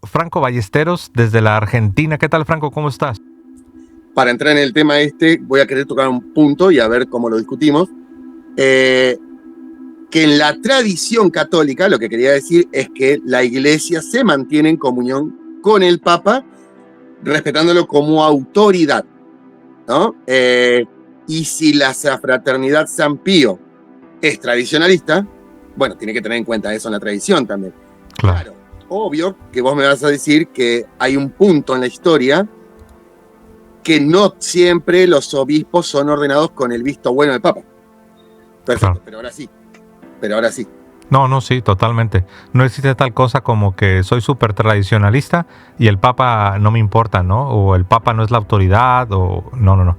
Franco Ballesteros desde la Argentina. ¿Qué tal, Franco? ¿Cómo estás? Para entrar en el tema voy a querer tocar un punto y a ver cómo lo discutimos. Que en la tradición católica, lo que quería decir es que la Iglesia se mantiene en comunión con el Papa, respetándolo como autoridad, ¿no? Y si la Fraternidad San Pío es tradicionalista, bueno, tiene que tener en cuenta eso en la tradición también. Claro, obvio que vos me vas a decir que hay un punto en la historia que no siempre los obispos son ordenados con el visto bueno del Papa. Perfecto, pero ahora sí. No, sí, totalmente. No existe tal cosa como que soy súper tradicionalista y el Papa no me importa, ¿no? O el Papa no es la autoridad, o no.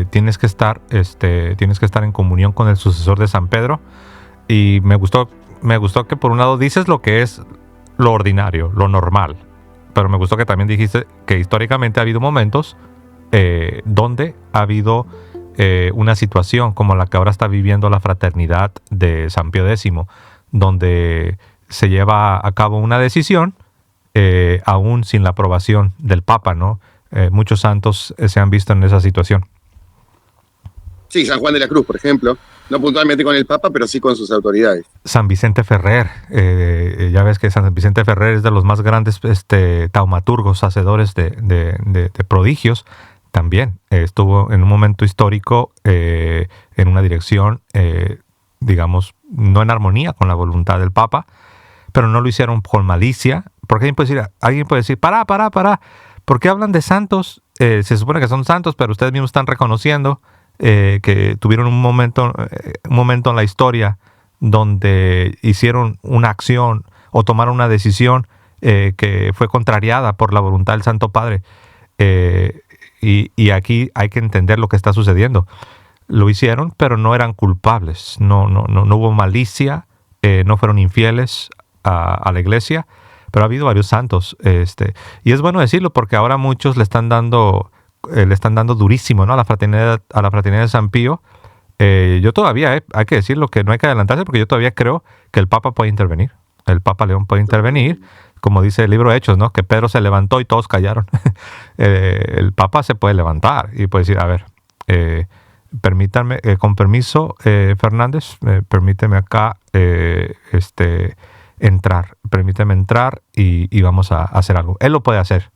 Tienes que estar en comunión con el sucesor de San Pedro. Y me gustó que por un lado dices lo que es lo ordinario, lo normal. Pero me gustó que también dijiste que históricamente ha habido momentos donde ha habido una situación como la que ahora está viviendo la fraternidad de San Pío X, donde se lleva a cabo una decisión aún sin la aprobación del Papa, ¿no? Muchos santos se han visto en esa situación. Sí, San Juan de la Cruz, por ejemplo, no puntualmente con el Papa, pero sí con sus autoridades. San Vicente Ferrer, ya ves que San Vicente Ferrer es de los más grandes taumaturgos, hacedores de prodigios. También estuvo en un momento histórico en una dirección, digamos, no en armonía con la voluntad del Papa, pero no lo hicieron con malicia, porque alguien puede decir, para, ¿por qué hablan de santos? Se supone que son santos, pero ustedes mismos están reconociendo que tuvieron un momento en la historia donde hicieron una acción o tomaron una decisión que fue contrariada por la voluntad del Santo Padre. Y aquí hay que entender lo que está sucediendo. Lo hicieron, pero no eran culpables. No hubo malicia, no fueron infieles a la iglesia, pero ha habido varios santos. Y es bueno decirlo porque ahora muchos le están dando durísimo, ¿no? a la fraternidad de San Pío. Yo todavía, hay que decirlo, que no hay que adelantarse porque yo todavía creo que el Papa puede intervenir. El Papa León puede intervenir, como dice el libro de Hechos, ¿no? Que Pedro se levantó y todos callaron. El Papa se puede levantar y puede decir, a ver, permítanme, con permiso, Fernández, permíteme acá permíteme entrar y vamos a hacer algo. Él lo puede hacer.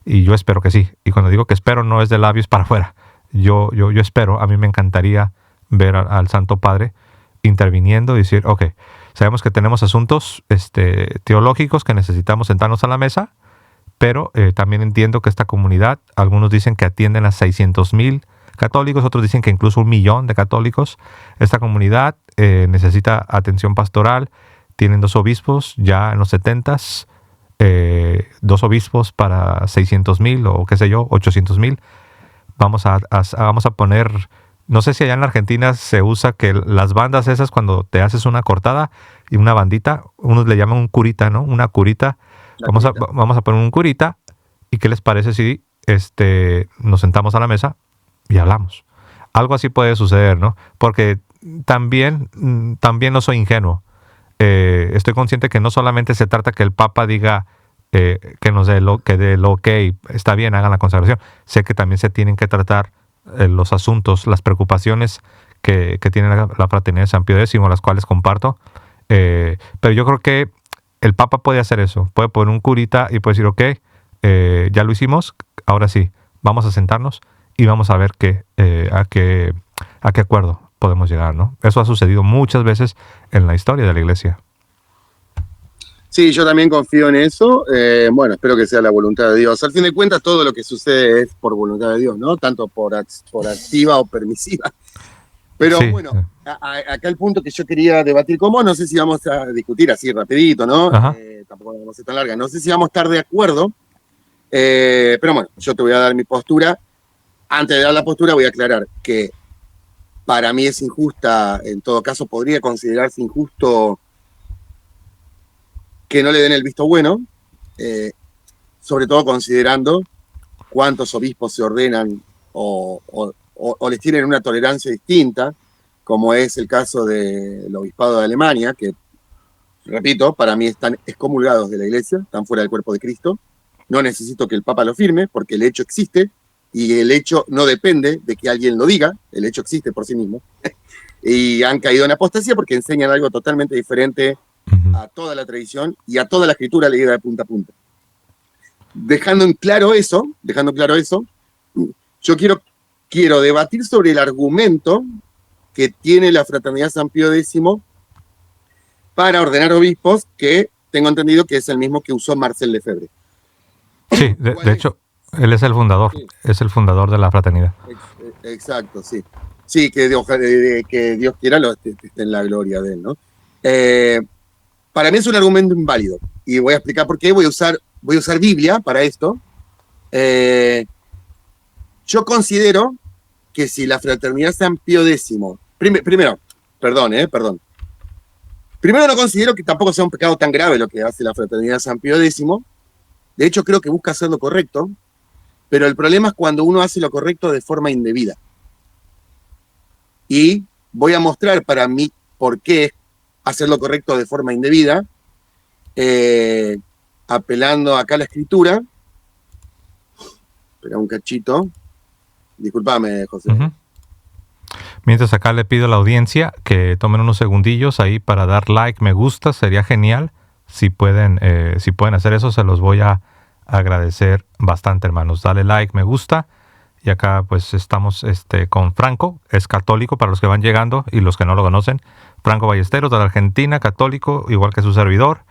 Y yo espero que sí. Y cuando digo que espero, no es de labios para afuera. Yo espero, a mí me encantaría ver al Santo Padre interviniendo y decir, ok, sabemos que tenemos asuntos teológicos que necesitamos sentarnos a la mesa, pero también entiendo que esta comunidad, algunos dicen que atienden a 600,000 católicos, otros dicen que incluso 1,000,000 de católicos. Esta comunidad necesita atención pastoral. Tienen 2 obispos ya en los 70s, 2 obispos para 600,000 o qué sé yo, 800,000. Vamos a poner, no sé si allá en la Argentina se usa que las bandas esas cuando te haces una cortada y una bandita, unos le llaman un curita, ¿no? Una curita. Vamos a poner un curita y ¿qué les parece si nos sentamos a la mesa y hablamos? Algo así puede suceder, ¿no? Porque también no soy ingenuo. Estoy consciente que no solamente se trata que el Papa diga que nos dé lo que está bien, hagan la consagración. Sé que también se tienen que tratar los asuntos, las preocupaciones que tiene la fraternidad de San Pío X, las cuales comparto. Pero yo creo que el Papa puede hacer eso. Puede poner un curita y puede decir, ok, ya lo hicimos, ahora sí, vamos a sentarnos y vamos a ver a qué acuerdo podemos llegar, ¿no? Eso ha sucedido muchas veces en la historia de la Iglesia. Sí, yo también confío en eso. Bueno, espero que sea la voluntad de Dios. Al fin de cuentas, todo lo que sucede es por voluntad de Dios, ¿no? Tanto por activa o permisiva. Pero sí, bueno, acá el punto que yo quería debatir con vos, no sé si vamos a discutir así rapidito, ¿no? Tampoco vamos a ser tan larga. No sé si vamos a estar de acuerdo, pero bueno, yo te voy a dar mi postura. Antes de dar la postura voy a aclarar que para mí es injusta, en todo caso podría considerarse injusto que no le den el visto bueno, sobre todo considerando cuántos obispos se ordenan o les tienen una tolerancia distinta, como es el caso del obispado de Alemania, que repito, para mí están excomulgados de la iglesia, están fuera del cuerpo de Cristo. No necesito que el Papa lo firme porque el hecho existe y el hecho no depende de que alguien lo diga, el hecho existe por sí mismo. Y han caído en apostasía porque enseñan algo totalmente diferente a toda la tradición y a toda la escritura leída de punta a punta. Dejando claro eso, yo quiero debatir sobre el argumento que tiene la Fraternidad San Pío X para ordenar obispos, que tengo entendido que es el mismo que usó Marcel Lefebvre. Sí, de hecho, él es el fundador, sí. Es el fundador de la fraternidad. Exacto, sí. Sí, que Dios quiera esté en la gloria de él, ¿no? Para mí es un argumento inválido, y voy a explicar por qué. Voy a usar Biblia para esto. Yo considero que si la Fraternidad San Pío X, primero, no considero que tampoco sea un pecado tan grave lo que hace la Fraternidad San Pío X. De hecho, creo que busca hacer lo correcto, pero el problema es cuando uno hace lo correcto de forma indebida. Y voy a mostrar para mí por qué hacer lo correcto de forma indebida, apelando acá a la escritura. Espera un cachito. Discúlpame, José. Mientras acá le pido a la audiencia que tomen unos segundillos ahí para dar like, me gusta, sería genial. Si pueden hacer eso, se los voy a agradecer bastante, hermanos. Dale like, me gusta. Y acá pues estamos con Franco, es católico para los que van llegando y los que no lo conocen. Franco Ballesteros de la Argentina, católico, igual que su servidor.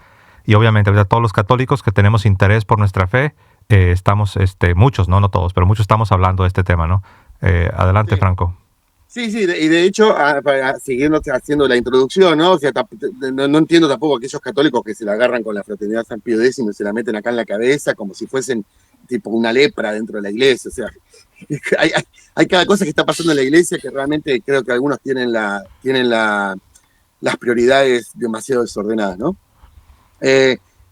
Y obviamente todos los católicos que tenemos interés por nuestra fe, estamos, muchos, no todos, pero muchos estamos hablando de este tema, ¿no? Adelante, sí. Franco. Sí, y de hecho, siguiendo haciendo la introducción, ¿no? O sea, no entiendo tampoco aquellos católicos que se la agarran con la Fraternidad San Pío X y se la meten acá en la cabeza como si fuesen tipo una lepra dentro de la iglesia. O sea, hay cada cosa que está pasando en la iglesia que realmente creo que algunos tienen las prioridades demasiado desordenadas, ¿no?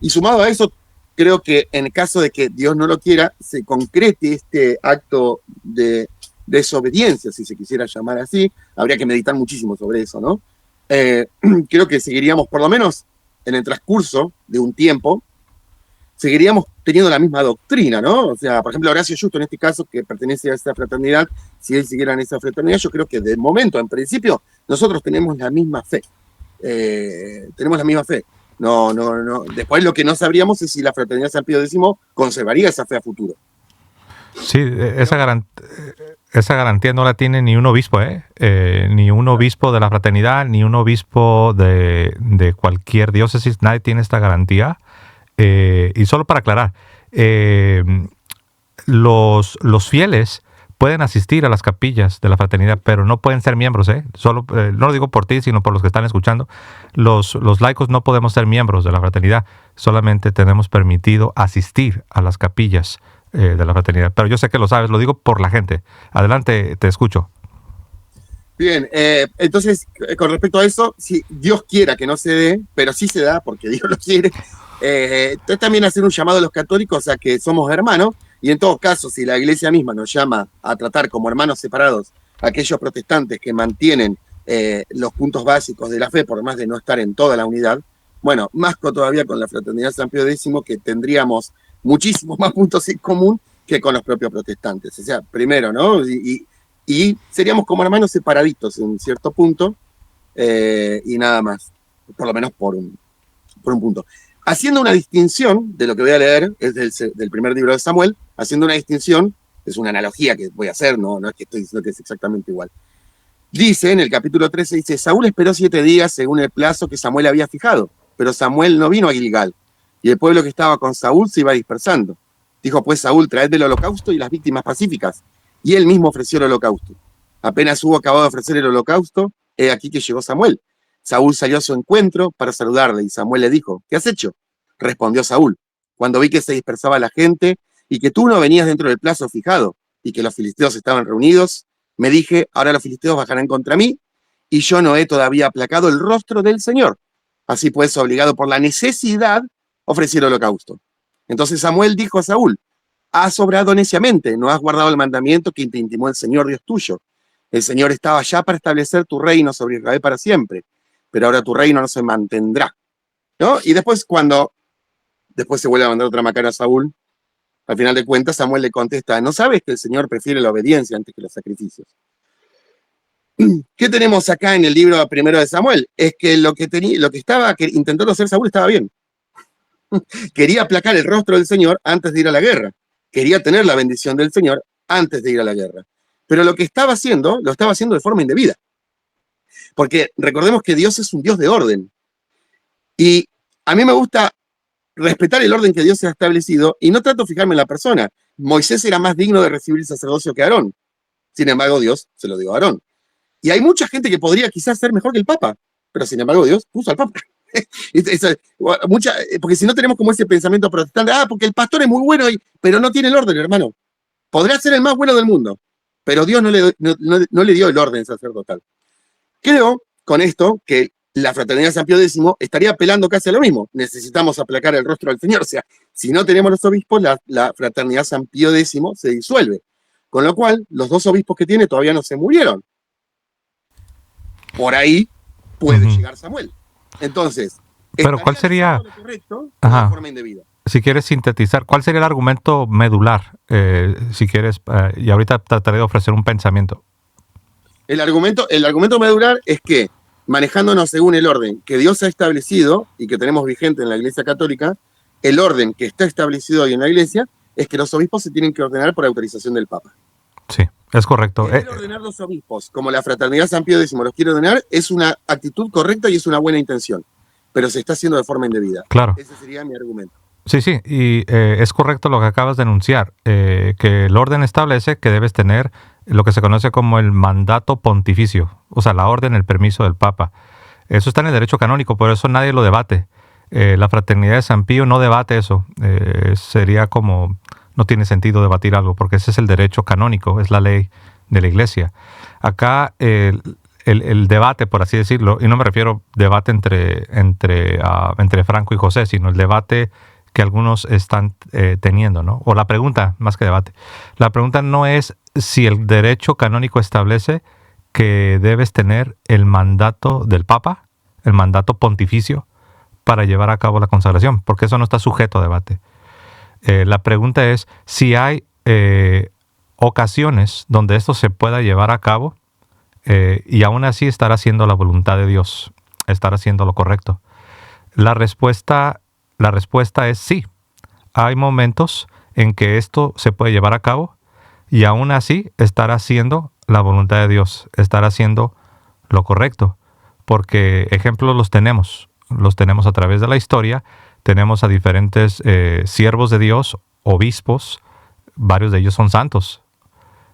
Y sumado a eso, creo que en el caso de que Dios no lo quiera, se concrete este acto de desobediencia, si se quisiera llamar así. Habría que meditar muchísimo sobre eso, ¿no? Creo que seguiríamos, por lo menos en el transcurso de un tiempo, seguiríamos teniendo la misma doctrina, ¿no? O sea, por ejemplo, Horacio Justo, en este caso, que pertenece a esta fraternidad, si él siguiera en esa fraternidad, yo creo que de momento, en principio, nosotros tenemos la misma fe. No. Después lo que no sabríamos es si la Fraternidad San Pío X conservaría esa fe a futuro. Sí, esa garantía no la tiene ni un obispo, ni un obispo de la fraternidad, ni un obispo de cualquier diócesis, nadie tiene esta garantía. Y solo para aclarar, los fieles pueden asistir a las capillas de la fraternidad, pero no pueden ser miembros, Solo, no lo digo por ti, sino por los que están escuchando. Los laicos no podemos ser miembros de la fraternidad, solamente tenemos permitido asistir a las capillas de la fraternidad. Pero yo sé que lo sabes, lo digo por la gente. Adelante, te escucho. Bien, entonces, con respecto a eso, si Dios quiera que no se dé, pero sí se da porque Dios lo quiere, entonces también hacer un llamado a los católicos a que somos hermanos, y en todo caso, si la iglesia misma nos llama a tratar como hermanos separados a aquellos protestantes que mantienen los puntos básicos de la fe, por más de no estar en toda la unidad, bueno, más todavía con la Fraternidad San Pío X, que tendríamos muchísimos más puntos en común que con los propios protestantes. O sea, primero, ¿no? Y seríamos como hermanos separaditos en cierto punto, y nada más, por lo menos por un punto. Haciendo una distinción de lo que voy a leer, es del primer libro de Samuel, haciendo una distinción, es una analogía que voy a hacer, no es que estoy diciendo que es exactamente igual. Dice, en el capítulo 13, dice, Saúl esperó 7 días según el plazo que Samuel había fijado, pero Samuel no vino a Gilgal, y el pueblo que estaba con Saúl se iba dispersando. Dijo pues Saúl, traedme el holocausto y las víctimas pacíficas, y él mismo ofreció el holocausto. Apenas hubo acabado de ofrecer el holocausto, he aquí que llegó Samuel. Saúl salió a su encuentro para saludarle, y Samuel le dijo, ¿qué has hecho? Respondió Saúl, cuando vi que se dispersaba la gente, y que tú no venías dentro del plazo fijado, y que los filisteos estaban reunidos, me dije, ahora los filisteos bajarán contra mí, y yo no he todavía aplacado el rostro del Señor. Así pues, obligado por la necesidad, ofrecí el holocausto. Entonces Samuel dijo a Saúl, has obrado neciamente, no has guardado el mandamiento que te intimó el Señor Dios tuyo. El Señor estaba ya para establecer tu reino sobre Israel para siempre, pero ahora tu reino no se mantendrá. ¿no? Y después se vuelve a mandar otra macana a Saúl, al final de cuentas Samuel le contesta, ¿no sabes que el Señor prefiere la obediencia antes que los sacrificios? ¿Qué tenemos acá en el libro primero de Samuel? Es que lo que estaba intentando hacer Saúl estaba bien. Quería aplacar el rostro del Señor antes de ir a la guerra. Quería tener la bendición del Señor antes de ir a la guerra. Pero lo que estaba haciendo, lo estaba haciendo de forma indebida. Porque recordemos que Dios es un Dios de orden. Y a mí me gusta respetar el orden que Dios ha establecido y no trato de fijarme en la persona. Moisés era más digno de recibir el sacerdocio que Aarón. Sin embargo, Dios se lo dio a Aarón. Y hay mucha gente que podría quizás ser mejor que el Papa, pero sin embargo Dios puso al Papa. Porque si no tenemos como ese pensamiento protestante, porque el pastor es muy bueno, pero no tiene el orden, hermano. Podrá ser el más bueno del mundo, pero Dios no le dio el orden sacerdotal. Creo con esto que la fraternidad de San Pío X estaría apelando casi a lo mismo. Necesitamos aplacar el rostro del Señor. O sea, si no tenemos los obispos, la fraternidad San Pío X se disuelve. Con lo cual, los 2 obispos que tiene todavía no se murieron. Por ahí puede llegar Samuel. Entonces, pero ¿cuál sería lo correcto de forma indebida? Si quieres sintetizar, ¿cuál sería el argumento medular? Si quieres, y ahorita trataré de ofrecer un pensamiento. El argumento medular es que, manejándonos según el orden que Dios ha establecido y que tenemos vigente en la Iglesia Católica, el orden que está establecido hoy en la Iglesia es que los obispos se tienen que ordenar por autorización del Papa. Sí, es correcto. Ordenar los obispos, como la fraternidad San Pío X los quiere ordenar, es una actitud correcta y es una buena intención, pero se está haciendo de forma indebida. Claro. Ese sería mi argumento. Sí, y es correcto lo que acabas de enunciar, que el orden establece que debes tener lo que se conoce como el mandato pontificio, o sea, la orden, el permiso del Papa. Eso está en el derecho canónico, por eso nadie lo debate. La fraternidad de San Pío no debate eso. Sería como, no tiene sentido debatir algo, porque ese es el derecho canónico, es la ley de la Iglesia. Acá el debate, por así decirlo, y no me refiero debate entre Franco y José, sino el debate que algunos están teniendo, ¿no? O la pregunta, más que debate, la pregunta no es si el derecho canónico establece que debes tener el mandato del Papa, el mandato pontificio, para llevar a cabo la consagración, porque eso no está sujeto a debate. La pregunta es si hay ocasiones donde esto se pueda llevar a cabo y aún así estar haciendo la voluntad de Dios, estar haciendo lo correcto. La respuesta es sí. Hay momentos en que esto se puede llevar a cabo y aún así estar haciendo la voluntad de Dios, estar haciendo lo correcto. Porque ejemplos los tenemos a través de la historia. Tenemos a diferentes siervos de Dios, obispos, varios de ellos son santos,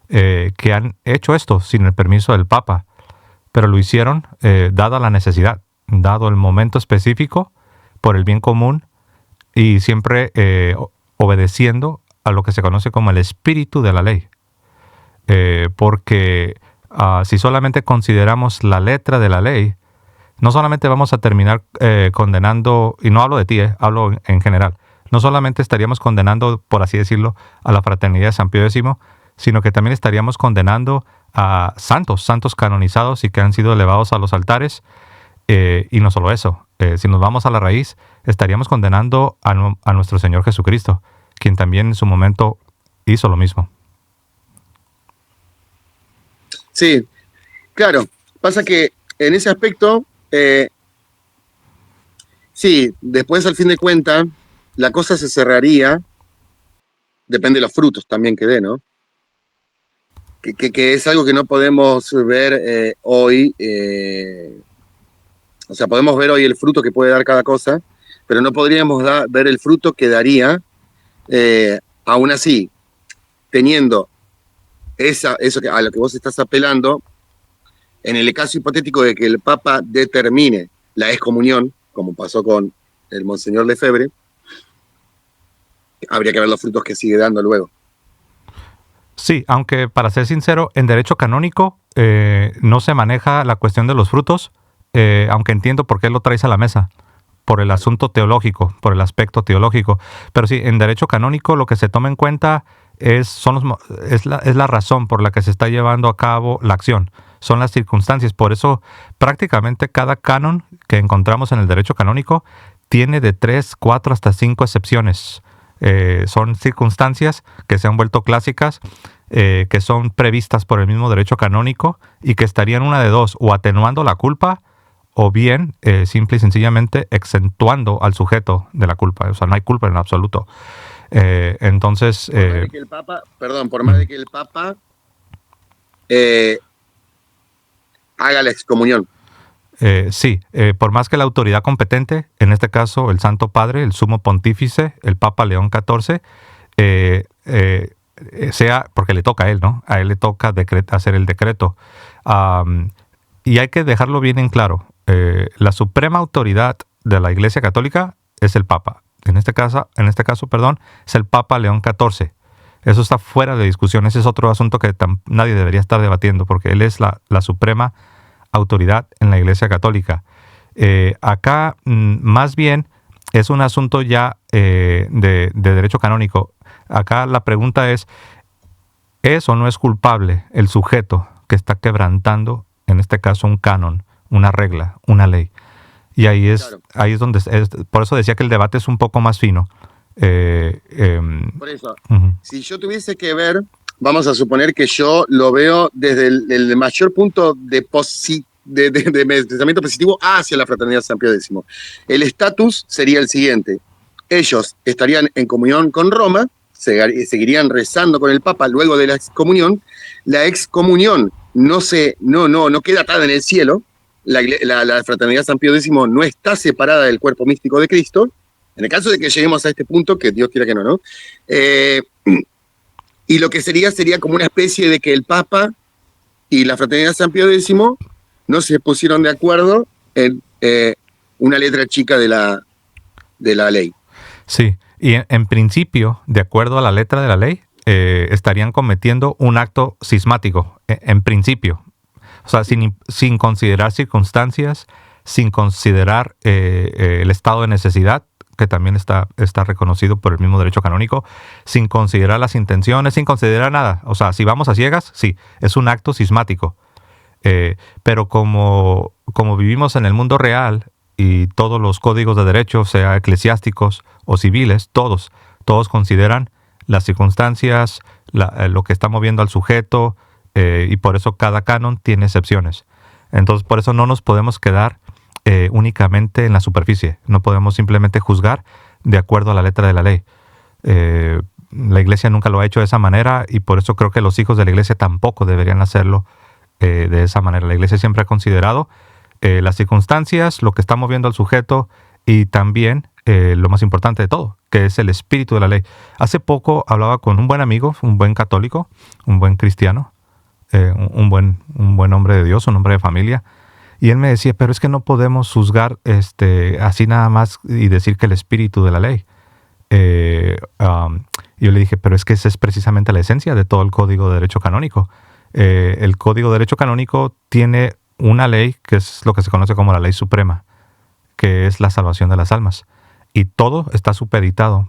que han hecho esto sin el permiso del Papa, pero lo hicieron dada la necesidad, dado el momento específico, por el bien común, y siempre obedeciendo a lo que se conoce como el espíritu de la ley. Porque si solamente consideramos la letra de la ley, no solamente vamos a terminar condenando, y no hablo de ti, hablo en general, no solamente estaríamos condenando, por así decirlo, a la fraternidad de San Pío X, sino que también estaríamos condenando a santos canonizados y que han sido elevados a los altares. Y no solo eso, si nos vamos a la raíz, estaríamos condenando a nuestro Señor Jesucristo, quien también en su momento hizo lo mismo. Sí, claro. Pasa que en ese aspecto, sí, después al fin de cuentas, la cosa se cerraría, depende de los frutos también que dé, ¿no? Que es algo que no podemos ver hoy. O sea, podemos ver hoy el fruto que puede dar cada cosa, pero no podríamos ver el fruto que daría, aún así, teniendo eso a lo que vos estás apelando, en el caso hipotético de que el Papa determine la excomunión, como pasó con el Monseñor Lefebvre, habría que ver los frutos que sigue dando luego. Sí, aunque para ser sincero, en derecho canónico no se maneja la cuestión de los frutos, aunque entiendo por qué lo traes a la mesa, por el asunto teológico, por el aspecto teológico. Pero sí, en derecho canónico lo que se toma en cuenta es la razón por la que se está llevando a cabo la acción, son las circunstancias. Por eso prácticamente cada canon que encontramos en el derecho canónico tiene de 3, 4 hasta 5 excepciones. Son circunstancias que se han vuelto clásicas, que son previstas por el mismo derecho canónico y que estarían una de dos, o atenuando la culpa o bien simple y sencillamente exentuando al sujeto de la culpa. O sea, no hay culpa en absoluto. Entonces... por más de que el Papa, por más de que el Papa haga la excomunión. Sí, por más que la autoridad competente, en este caso el Santo Padre, el Sumo Pontífice, el Papa León XIV, sea, porque le toca a él, ¿no? A él le toca hacer el decreto. Y hay que dejarlo bien en claro. La suprema autoridad de la Iglesia Católica es el Papa. En este caso, es el Papa León XIV. Eso está fuera de discusión. Ese es otro asunto que nadie debería estar debatiendo, porque él es la suprema autoridad en la Iglesia Católica. Acá, más bien, es un asunto ya de derecho canónico. Acá la pregunta es o no es culpable el sujeto que está quebrantando, en este caso, un canon, una regla, una ley? Y ahí es donde... por eso decía que el debate es un poco más fino. Por eso, si yo tuviese que ver, vamos a suponer que yo lo veo desde el mayor punto de pensamiento positivo hacia la Fraternidad San Pío X. El estatus sería el siguiente. Ellos estarían en comunión con Roma, seguirían rezando con el Papa luego de la excomunión. La excomunión no queda atada en el cielo. La Fraternidad San Pío X no está separada del cuerpo místico de Cristo. En el caso de que lleguemos a este punto, que Dios quiera que no, ¿no? Y lo que sería como una especie de que el Papa y la Fraternidad San Pío X no se pusieron de acuerdo en una letra chica de la ley. Sí, y en principio, de acuerdo a la letra de la ley, estarían cometiendo un acto cismático, en principio. O sea, sin considerar circunstancias, sin considerar el estado de necesidad, que también está reconocido por el mismo derecho canónico, sin considerar las intenciones, sin considerar nada. O sea, si vamos a ciegas, sí, es un acto cismático. Pero como vivimos en el mundo real y todos los códigos de derecho, sea eclesiásticos o civiles, todos consideran las circunstancias, lo que está moviendo al sujeto, y por eso cada canon tiene excepciones. Entonces, por eso no nos podemos quedar únicamente en la superficie. No podemos simplemente juzgar de acuerdo a la letra de la ley. La Iglesia nunca lo ha hecho de esa manera y por eso creo que los hijos de la Iglesia tampoco deberían hacerlo de esa manera. La Iglesia siempre ha considerado las circunstancias, lo que está moviendo al sujeto y también lo más importante de todo, que es el espíritu de la ley. Hace poco hablaba con un buen amigo, un buen católico, un buen cristiano, un buen hombre de Dios, un hombre de familia. Y él me decía, pero es que no podemos juzgar así nada más y decir que el espíritu de la ley. Yo le dije, pero es que esa es precisamente la esencia de todo el Código de Derecho Canónico. El Código de Derecho Canónico tiene una ley que es lo que se conoce como la ley suprema, que es la salvación de las almas. Y todo está supeditado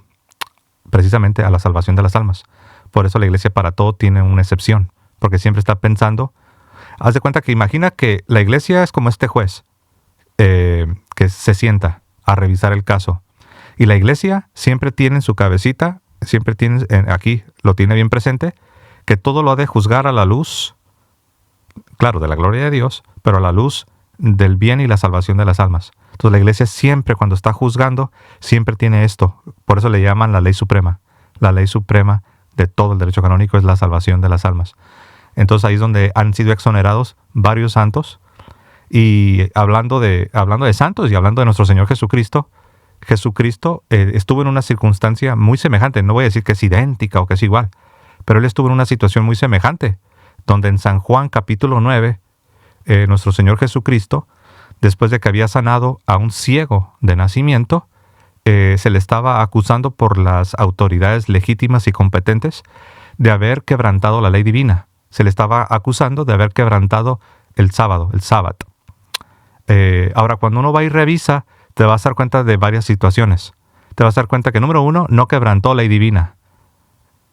precisamente a la salvación de las almas. Por eso la Iglesia para todo tiene una excepción, porque siempre está pensando. Haz de cuenta que imagina que la Iglesia es como este juez que se sienta a revisar el caso. Y la Iglesia siempre tiene en su cabecita, siempre tiene, aquí lo tiene bien presente, que todo lo ha de juzgar a la luz, claro, de la gloria de Dios, pero a la luz del bien y la salvación de las almas. Entonces la Iglesia siempre, cuando está juzgando, siempre tiene esto. Por eso le llaman la ley suprema. La ley suprema de todo el derecho canónico es la salvación de las almas. Entonces ahí es donde han sido exonerados varios santos. Y hablando de santos y hablando de nuestro Señor Jesucristo, estuvo en una circunstancia muy semejante. No voy a decir que es idéntica o que es igual, pero él estuvo en una situación muy semejante, donde en San Juan capítulo 9, nuestro Señor Jesucristo, después de que había sanado a un ciego de nacimiento, se le estaba acusando por las autoridades legítimas y competentes de haber quebrantado la ley divina. Se le estaba acusando de haber quebrantado el sábado. Ahora, cuando uno va y revisa, te vas a dar cuenta de varias situaciones. Te vas a dar cuenta que, número uno, no quebrantó ley divina.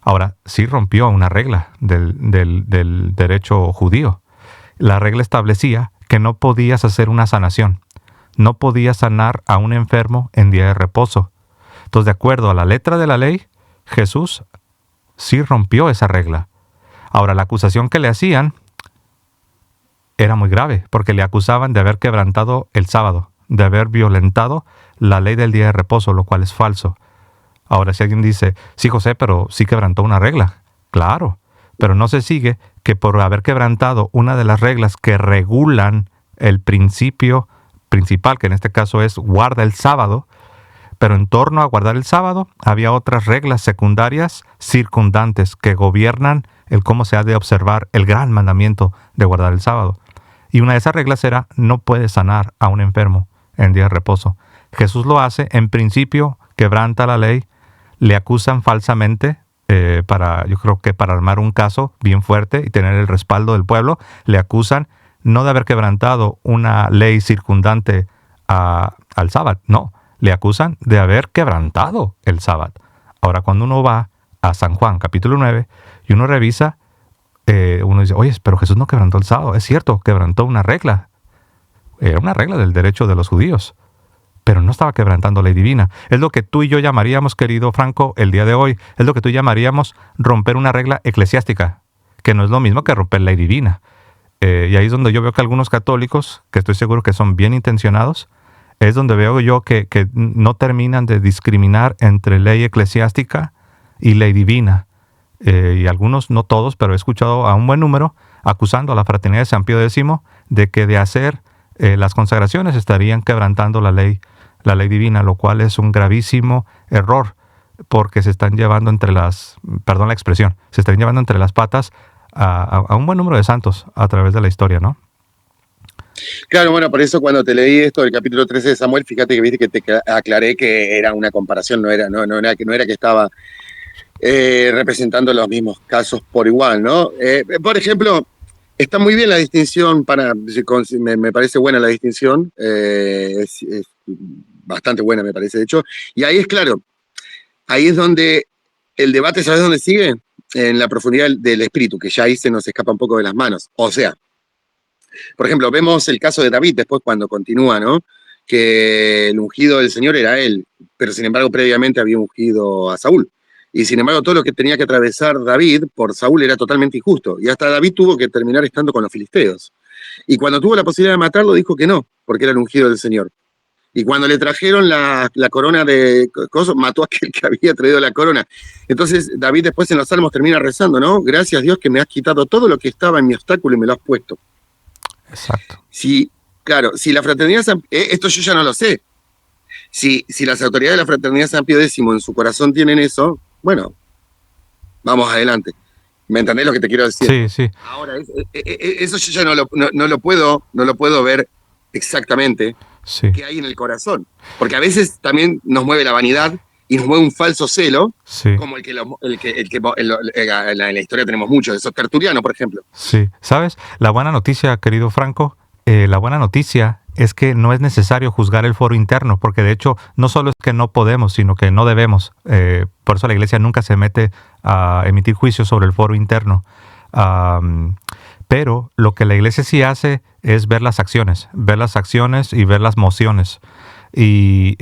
Ahora, sí rompió una regla del derecho judío. La regla establecía que no podías hacer una sanación. no podía sanar a un enfermo en día de reposo. Entonces, de acuerdo a la letra de la ley, Jesús sí rompió esa regla. Ahora, la acusación que le hacían era muy grave, porque le acusaban de haber quebrantado el sábado, de haber violentado la ley del día de reposo, lo cual es falso. Ahora, si alguien dice, sí, José, pero sí quebrantó una regla. Claro, pero no se sigue que por haber quebrantado una de las reglas que regulan el principio principal, que en este caso es guarda el sábado, pero en torno a guardar el sábado había otras reglas secundarias circundantes que gobiernan el cómo se ha de observar el gran mandamiento de guardar el sábado. Y una de esas reglas era, no puedes sanar a un enfermo en día de reposo. Jesús lo hace, en principio quebranta la ley, le acusan falsamente, yo creo que para armar un caso bien fuerte y tener el respaldo del pueblo, le acusan no de haber quebrantado una ley circundante al sábado, no, le acusan de haber quebrantado el sábado. Ahora, cuando uno va a San Juan, capítulo 9, y uno revisa, uno dice, oye, pero Jesús no quebrantó el sábado. Es cierto, quebrantó una regla. Era una regla del derecho de los judíos, pero no estaba quebrantando ley divina. Es lo que tú y yo llamaríamos, querido Franco, el día de hoy, es lo que tú llamaríamos romper una regla eclesiástica, que no es lo mismo que romper ley divina. Y ahí es donde yo veo que algunos católicos, que estoy seguro que son bien intencionados, es donde veo yo que no terminan de discriminar entre ley eclesiástica y ley divina. Y algunos, no todos, pero he escuchado a un buen número acusando a la Fraternidad de San Pío X de que de hacer las consagraciones estarían quebrantando la ley divina, lo cual es un gravísimo error, porque se están llevando entre las, perdón la expresión, se están llevando entre las patas a un buen número de santos a través de la historia, ¿no? Claro, bueno, por eso cuando te leí esto del capítulo 13 de Samuel, fíjate que viste que te aclaré que era una comparación, no era que estaba representando los mismos casos por igual, ¿no? Por ejemplo, está muy bien la distinción, me parece buena la distinción, es bastante buena me parece, de hecho, y ahí es claro, ahí es donde el debate, ¿sabes dónde sigue? En la profundidad del espíritu, que ya ahí se nos escapa un poco de las manos. O sea, por ejemplo, vemos el caso de David después cuando continúa, ¿no? Que el ungido del Señor era él, pero sin embargo previamente había ungido a Saúl. Y sin embargo todo lo que tenía que atravesar David por Saúl era totalmente injusto. Y hasta David tuvo que terminar estando con los filisteos. Y cuando tuvo la posibilidad de matarlo dijo que no, porque era el ungido del Señor. Y cuando le trajeron la corona de cosas, mató a aquel que había traído la corona. Entonces David después en los Salmos termina rezando, ¿no? Gracias Dios que me has quitado todo lo que estaba en mi obstáculo y me lo has puesto. Exacto. Claro, si la Fraternidad esto yo ya no lo sé. Si las autoridades de la Fraternidad San Pío X en su corazón tienen eso, bueno, vamos adelante. ¿Me entendés lo que te quiero decir? Sí, sí. Ahora, eso yo ya no lo puedo ver exactamente. Sí. Que hay en el corazón. Porque a veces también nos mueve la vanidad y nos mueve un falso celo, sí, como el que en la historia tenemos muchos, esos tertulianos, por ejemplo. Sí, ¿sabes? La buena noticia, querido Franco, la buena noticia es que no es necesario juzgar el foro interno, porque de hecho no solo es que no podemos, sino que no debemos. Por eso la Iglesia nunca se mete a emitir juicios sobre el foro interno. Pero lo que la Iglesia sí hace es ver las acciones y ver las mociones. Y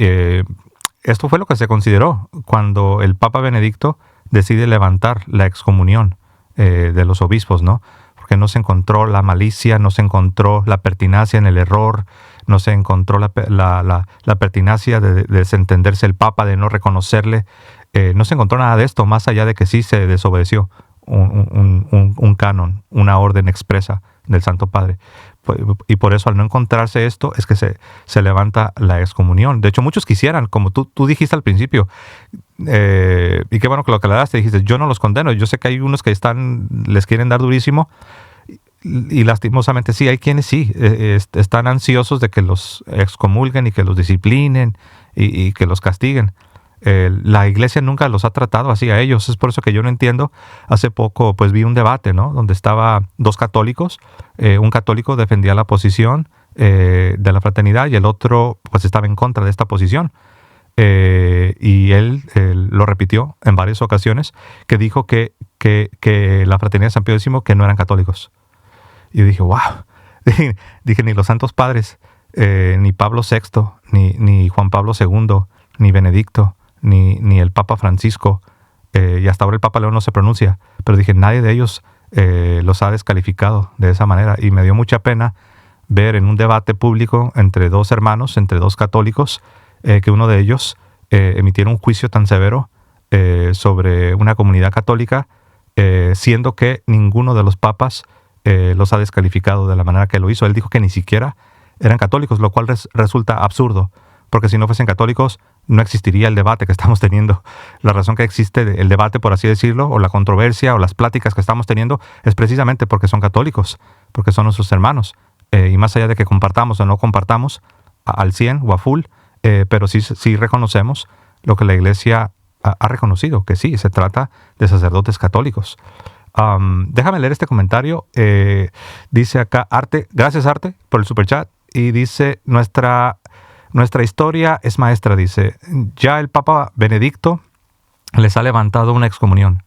esto fue lo que se consideró cuando el Papa Benedicto decide levantar la excomunión de los obispos, ¿no? Porque no se encontró la malicia, no se encontró la pertinacia en el error, no se encontró la pertinacia de desentenderse el Papa, de no reconocerle. No se encontró nada de esto, más allá de que sí se desobedeció un canon, una orden expresa del Santo Padre. Y por eso, al no encontrarse esto, es que se levanta la excomunión. De hecho, muchos quisieran, como tú dijiste al principio, y qué bueno que lo aclaraste, dijiste, yo no los condeno. Yo sé que hay unos que les quieren dar durísimo, y lastimosamente sí, hay quienes sí, están ansiosos de que los excomulguen y que los disciplinen y que los castiguen. La Iglesia nunca los ha tratado así a ellos. Es por eso que yo no entiendo. Hace poco pues vi un debate, ¿no? Donde estaba dos católicos. Un católico defendía la posición de la fraternidad y el otro pues estaba en contra de esta posición. Y él lo repitió en varias ocasiones, que dijo que la fraternidad de San Pío X que no eran católicos. Y yo dije, wow. Dije, ni los santos padres ni Pablo VI, ni Juan Pablo II, ni Benedicto, ni el Papa Francisco, y hasta ahora el Papa León no se pronuncia, pero dije, nadie de ellos los ha descalificado de esa manera, y me dio mucha pena ver en un debate público entre dos hermanos, entre dos católicos, que uno de ellos emitiera un juicio tan severo sobre una comunidad católica, siendo que ninguno de los papas los ha descalificado de la manera que lo hizo. Él dijo que ni siquiera eran católicos, lo cual resulta absurdo, porque si no fuesen católicos no existiría el debate que estamos teniendo. La razón que existe el debate, por así decirlo, o la controversia o las pláticas que estamos teniendo es precisamente porque son católicos, porque son nuestros hermanos. Y más allá de que compartamos o no compartamos al 100 o a full, pero sí reconocemos lo que la Iglesia ha reconocido, que sí, se trata de sacerdotes católicos. Déjame leer este comentario. Dice acá Arte, gracias Arte por el superchat, y dice, nuestra historia es maestra, dice, ya el Papa Benedicto les ha levantado una excomunión,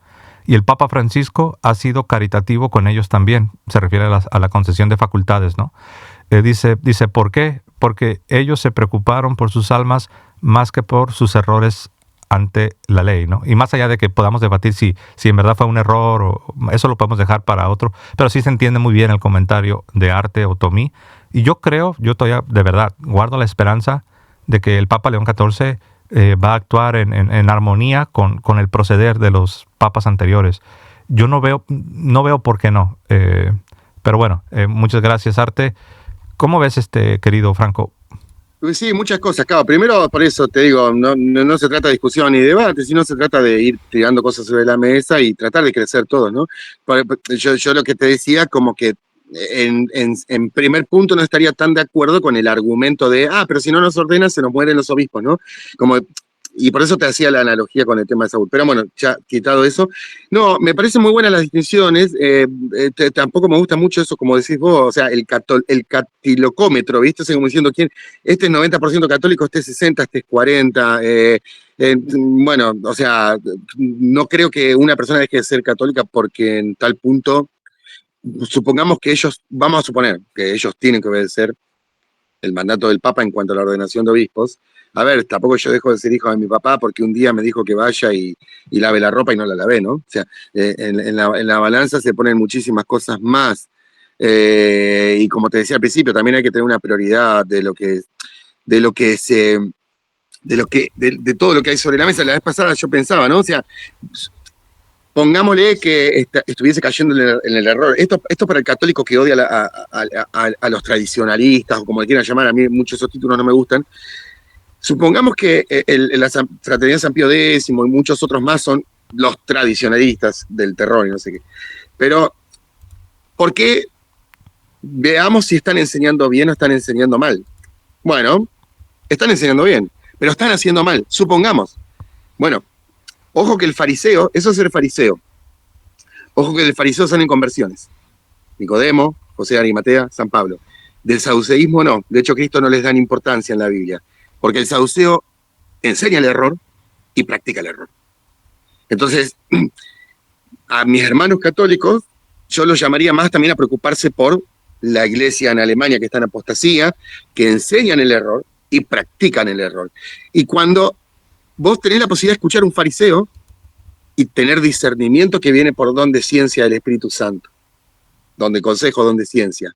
y el Papa Francisco ha sido caritativo con ellos también. Se refiere a la concesión de facultades, ¿no? Dice, ¿por qué? Porque ellos se preocuparon por sus almas más que por sus errores ante la ley, ¿no? Y más allá de que podamos debatir si en verdad fue un error, o eso lo podemos dejar para otro, pero sí se entiende muy bien el comentario de Arte o Tomí. Y yo todavía, de verdad, guardo la esperanza de que el Papa León XIV va a actuar en armonía con el proceder de los papas anteriores. Yo no veo por qué no. Pero bueno, muchas gracias, Arte. ¿Cómo ves, querido Franco? Pues sí, muchas cosas. Claro, primero, por eso te digo, no se trata de discusión ni debate, sino se trata de ir tirando cosas sobre la mesa y tratar de crecer todos, ¿no? Yo lo que te decía, como que en primer punto no estaría tan de acuerdo con el argumento de, pero si no nos ordenan se nos mueren los obispos, ¿no? Y por eso te hacía la analogía con el tema de Saúl. Pero bueno, ya quitado eso. No, me parecen muy buenas las distinciones. Tampoco me gusta mucho eso, como decís vos, o sea, el catilocómetro, ¿viste? O sea, como diciendo, este es 90% católico, este es 60, este es 40. Bueno, o sea, no creo que una persona deje de ser católica porque en tal punto, supongamos que vamos a suponer que ellos tienen que obedecer el mandato del Papa en cuanto a la ordenación de obispos. A ver, tampoco yo dejo de ser hijo de mi papá porque un día me dijo que vaya y lave la ropa y no la lavé, ¿no? O sea, en la balanza se ponen muchísimas cosas más. Y como te decía al principio, también hay que tener una prioridad de todo lo que hay sobre la mesa. La vez pasada yo pensaba, ¿no? O sea, pongámosle que estuviese cayendo en el error. Esto para el católico que odia a los tradicionalistas, o como le quieran llamar, a mí muchos de esos títulos no me gustan. Supongamos que la Fraternidad San Pío X y muchos otros más son los tradicionalistas del terror y no sé qué. Pero, ¿por qué? Veamos si están enseñando bien o están enseñando mal. Bueno, están enseñando bien, pero están haciendo mal, supongamos. Bueno, ojo que el fariseo, eso es ser fariseo. Ojo que del fariseo salen conversiones. Nicodemo, José de Arimatea, San Pablo. Del saduceísmo no. De hecho, Cristo no les da importancia en la Biblia. Porque el saduceo enseña el error y practica el error. Entonces, a mis hermanos católicos, yo los llamaría más también a preocuparse por la iglesia en Alemania que está en apostasía, que enseñan el error y practican el error. Y cuando vos tenés la posibilidad de escuchar un fariseo y tener discernimiento que viene por don de ciencia del Espíritu Santo, don de consejo, don de ciencia,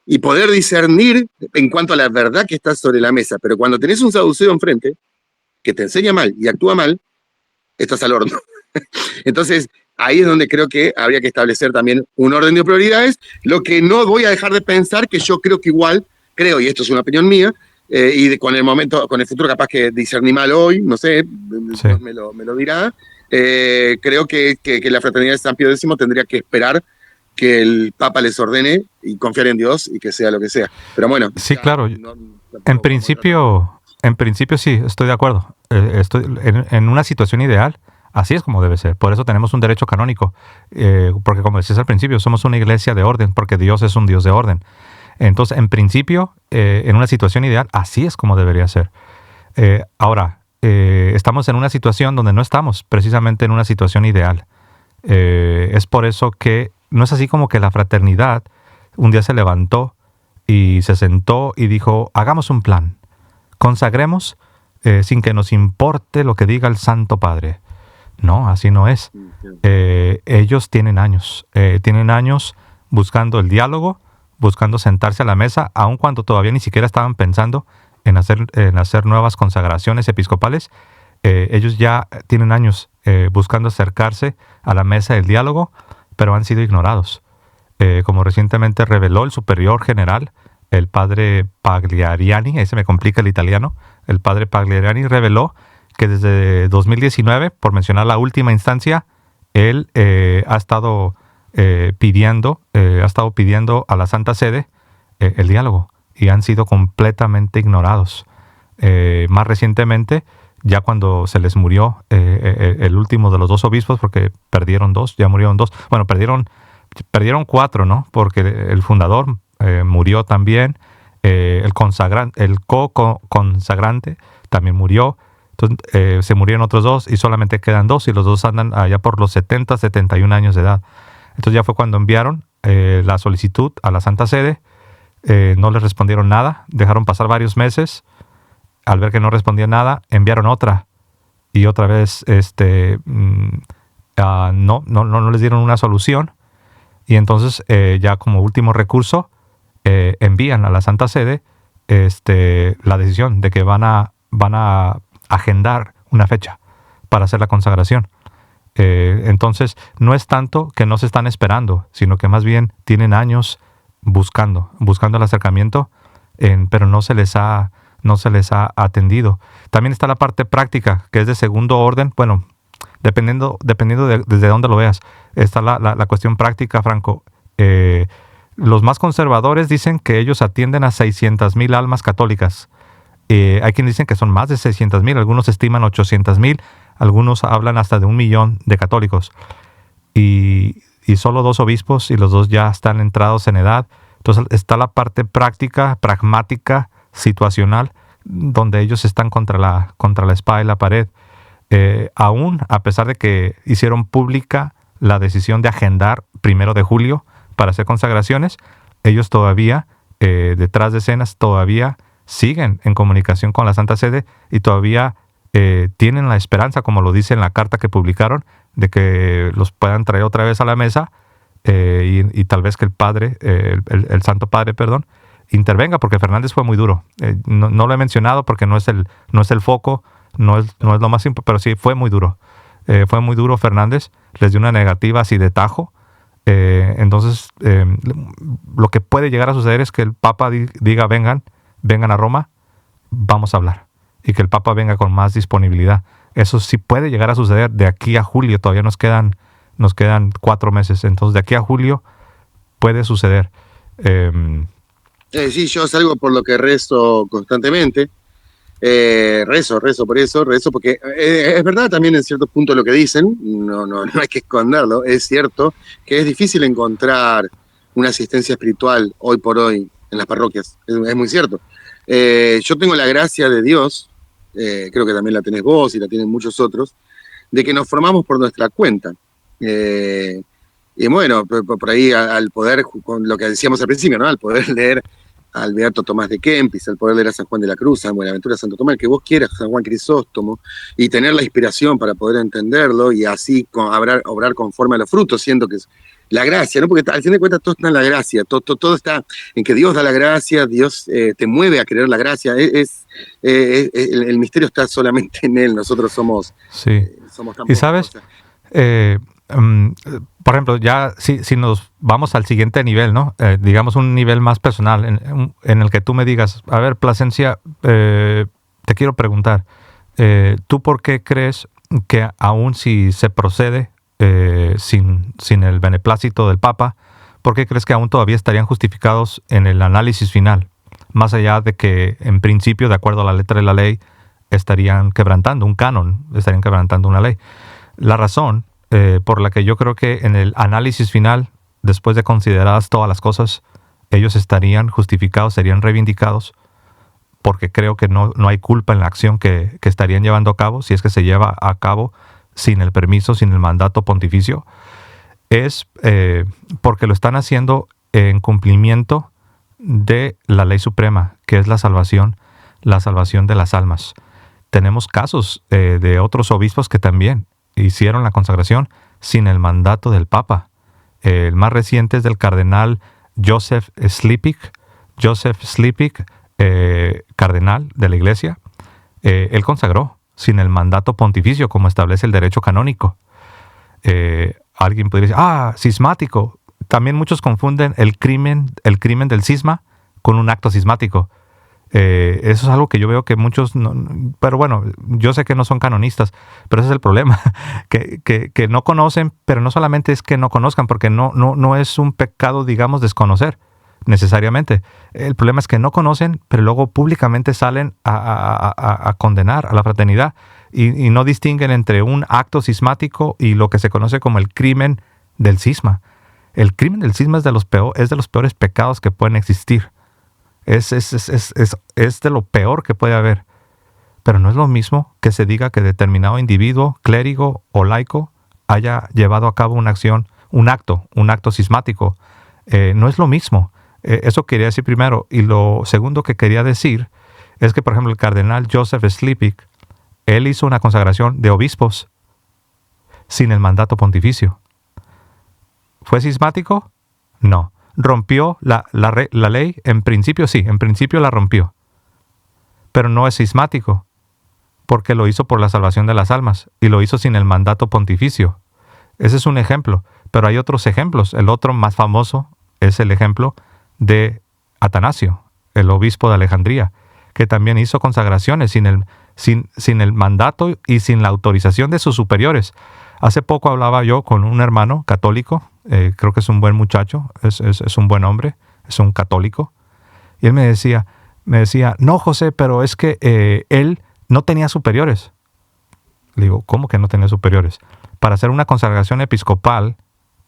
y poder discernir en cuanto a la verdad que está sobre la mesa. Pero cuando tenés un saduceo enfrente, que te enseña mal y actúa mal, estás al horno. Entonces, ahí es donde creo que habría que establecer también un orden de prioridades, lo que no voy a dejar de pensar, que yo creo que igual, y esto es una opinión mía, con el futuro capaz que discerní mal hoy, no sé, sí. me lo dirá, creo que la Fraternidad de San Pío X tendría que esperar que el Papa les ordene y confiar en Dios y que sea lo que sea. Pero bueno. Sí, claro. En principio sí, estoy de acuerdo. Estoy en una situación ideal, así es como debe ser. Por eso tenemos un derecho canónico. Porque como decías al principio, somos una iglesia de orden, porque Dios es un Dios de orden. Entonces, en principio, en una situación ideal, así es como debería ser. Ahora, estamos en una situación donde no estamos precisamente en una situación ideal. Es por eso que no es así como que la fraternidad un día se levantó y se sentó y dijo, hagamos un plan, consagremos sin que nos importe lo que diga el Santo Padre. No, así no es. Ellos tienen años buscando el diálogo, buscando sentarse a la mesa, aun cuando todavía ni siquiera estaban pensando en hacer nuevas consagraciones episcopales. Ellos ya tienen años buscando acercarse a la mesa del diálogo, pero han sido ignorados. Como recientemente reveló el superior general, el padre Pagliariani, ahí se me complica el italiano, el padre Pagliariani reveló que desde 2019, por mencionar la última instancia, él ha estado pidiendo a la Santa Sede el diálogo, y han sido completamente ignorados. Más recientemente, ya cuando se les murió el último de los 2 obispos, porque perdieron 2, ya murieron 2. Bueno, perdieron 4, ¿no? Porque el fundador murió también, el co-consagrante también murió. Entonces, se murieron otros 2 y solamente quedan 2, y los 2 andan allá por los 70, 71 años de edad. Entonces ya fue cuando enviaron la solicitud a la Santa Sede. No les respondieron nada, dejaron pasar varios meses. Al ver que no respondía nada, enviaron otra, y otra vez no les dieron una solución. Y entonces ya como último recurso envían a la Santa Sede la decisión de que van a agendar una fecha para hacer la consagración. Entonces no es tanto que no se están esperando, sino que más bien tienen años buscando el acercamiento, pero no se les ha atendido. También está la parte práctica, que es de segundo orden. Bueno, dependiendo desde dónde lo veas. Está la cuestión práctica, Franco. Los más conservadores dicen que ellos atienden a 600,000 almas católicas. Hay quienes dicen que son más de 600,000, algunos estiman 800,000, algunos hablan hasta de 1,000,000 de católicos. Y solo 2 obispos, y los 2 ya están entrados en edad. Entonces está la parte práctica, pragmática, situacional, donde ellos están contra la espada y la pared. Aún a pesar de que hicieron pública la decisión de agendar 1 de julio para hacer consagraciones, ellos todavía, detrás de escenas, todavía siguen en comunicación con la Santa Sede, y todavía tienen la esperanza, como lo dice en la carta que publicaron, de que los puedan traer otra vez a la mesa, y tal vez que el Padre, el Santo Padre, intervenga, porque Fernández fue muy duro. No lo he mencionado porque no es el foco, no es lo más importante, pero sí fue muy duro. Fue muy duro Fernández, les dio una negativa así de tajo. Entonces, lo que puede llegar a suceder es que el Papa diga, vengan a Roma, vamos a hablar, y que el Papa venga con más disponibilidad. Eso sí puede llegar a suceder de aquí a julio. Todavía nos quedan 4 meses. Entonces, de aquí a julio puede suceder. Sí, yo es algo por lo que rezo constantemente. Rezo por eso, porque es verdad también en ciertos puntos lo que dicen, no hay que esconderlo. Es cierto que es difícil encontrar una asistencia espiritual hoy por hoy en las parroquias, es muy cierto. Yo tengo la gracia de Dios, creo que también la tenés vos y la tienen muchos otros, de que nos formamos por nuestra cuenta. Y bueno, por ahí al poder, con lo que decíamos al principio, ¿no? Al poder leer al Beato Tomás de Kempis, al poder leer a San Juan de la Cruz, San Buenaventura, Santo Tomás, el que vos quieras, San Juan Crisóstomo, y tener la inspiración para poder entenderlo y así obrar conforme a los frutos, siendo que es la gracia, ¿no? Porque al fin de cuentas todo está en la gracia, todo está en que Dios da la gracia, Dios te mueve a creer la gracia, el misterio está solamente en Él, nosotros somos tan y sabes, por ejemplo, ya si nos vamos al siguiente nivel, ¿no? Digamos un nivel más personal, en el que tú me digas, a ver, Plasencia, te quiero preguntar, ¿tú por qué crees que aún si se procede sin el beneplácito del Papa, por qué crees que aún todavía estarían justificados en el análisis final? Más allá de que, en principio, de acuerdo a la letra de la ley, estarían quebrantando un canon, estarían quebrantando una ley. La razón por la que yo creo que en el análisis final, después de consideradas todas las cosas, ellos estarían justificados, serían reivindicados, porque creo que no hay culpa en la acción que estarían llevando a cabo, si es que se lleva a cabo sin el permiso, sin el mandato pontificio, es porque lo están haciendo en cumplimiento de la ley suprema, que es la salvación de las almas. Tenemos casos de otros obispos que también hicieron la consagración sin el mandato del Papa. El más reciente es del cardenal Joseph Slipik, cardenal de la Iglesia. Él consagró sin el mandato pontificio, como establece el derecho canónico. Alguien podría decir, cismático. También muchos confunden el crimen del cisma con un acto cismático. Eso es algo que yo veo que muchos, pero bueno, yo sé que no son canonistas, pero ese es el problema, que no conocen, pero no solamente es que no conozcan, porque no es un pecado, digamos, desconocer necesariamente. El problema es que no conocen, pero luego públicamente salen a condenar a la fraternidad y no distinguen entre un acto cismático y lo que se conoce como el crimen del cisma. El crimen del cisma es de los peores pecados que pueden existir. Es de lo peor que puede haber. Pero no es lo mismo que se diga que determinado individuo, clérigo o laico haya llevado a cabo una acción, un acto cismático. No es lo mismo. Eso quería decir primero. Y lo segundo que quería decir es que, por ejemplo, el cardenal Joseph Slipik, él hizo una consagración de obispos sin el mandato pontificio. ¿Fue cismático? No. ¿Rompió la ley? En principio sí, en principio la rompió. Pero no es cismático, porque lo hizo por la salvación de las almas y lo hizo sin el mandato pontificio. Ese es un ejemplo, pero hay otros ejemplos. El otro más famoso es el ejemplo de Atanasio, el obispo de Alejandría, que también hizo consagraciones sin el mandato y sin la autorización de sus superiores. Hace poco hablaba yo con un hermano católico, creo que es un buen muchacho, es un buen hombre, es un católico, y él me decía, no, José, pero es que él no tenía superiores. Le digo, ¿cómo que no tenía superiores? Para hacer una consagración episcopal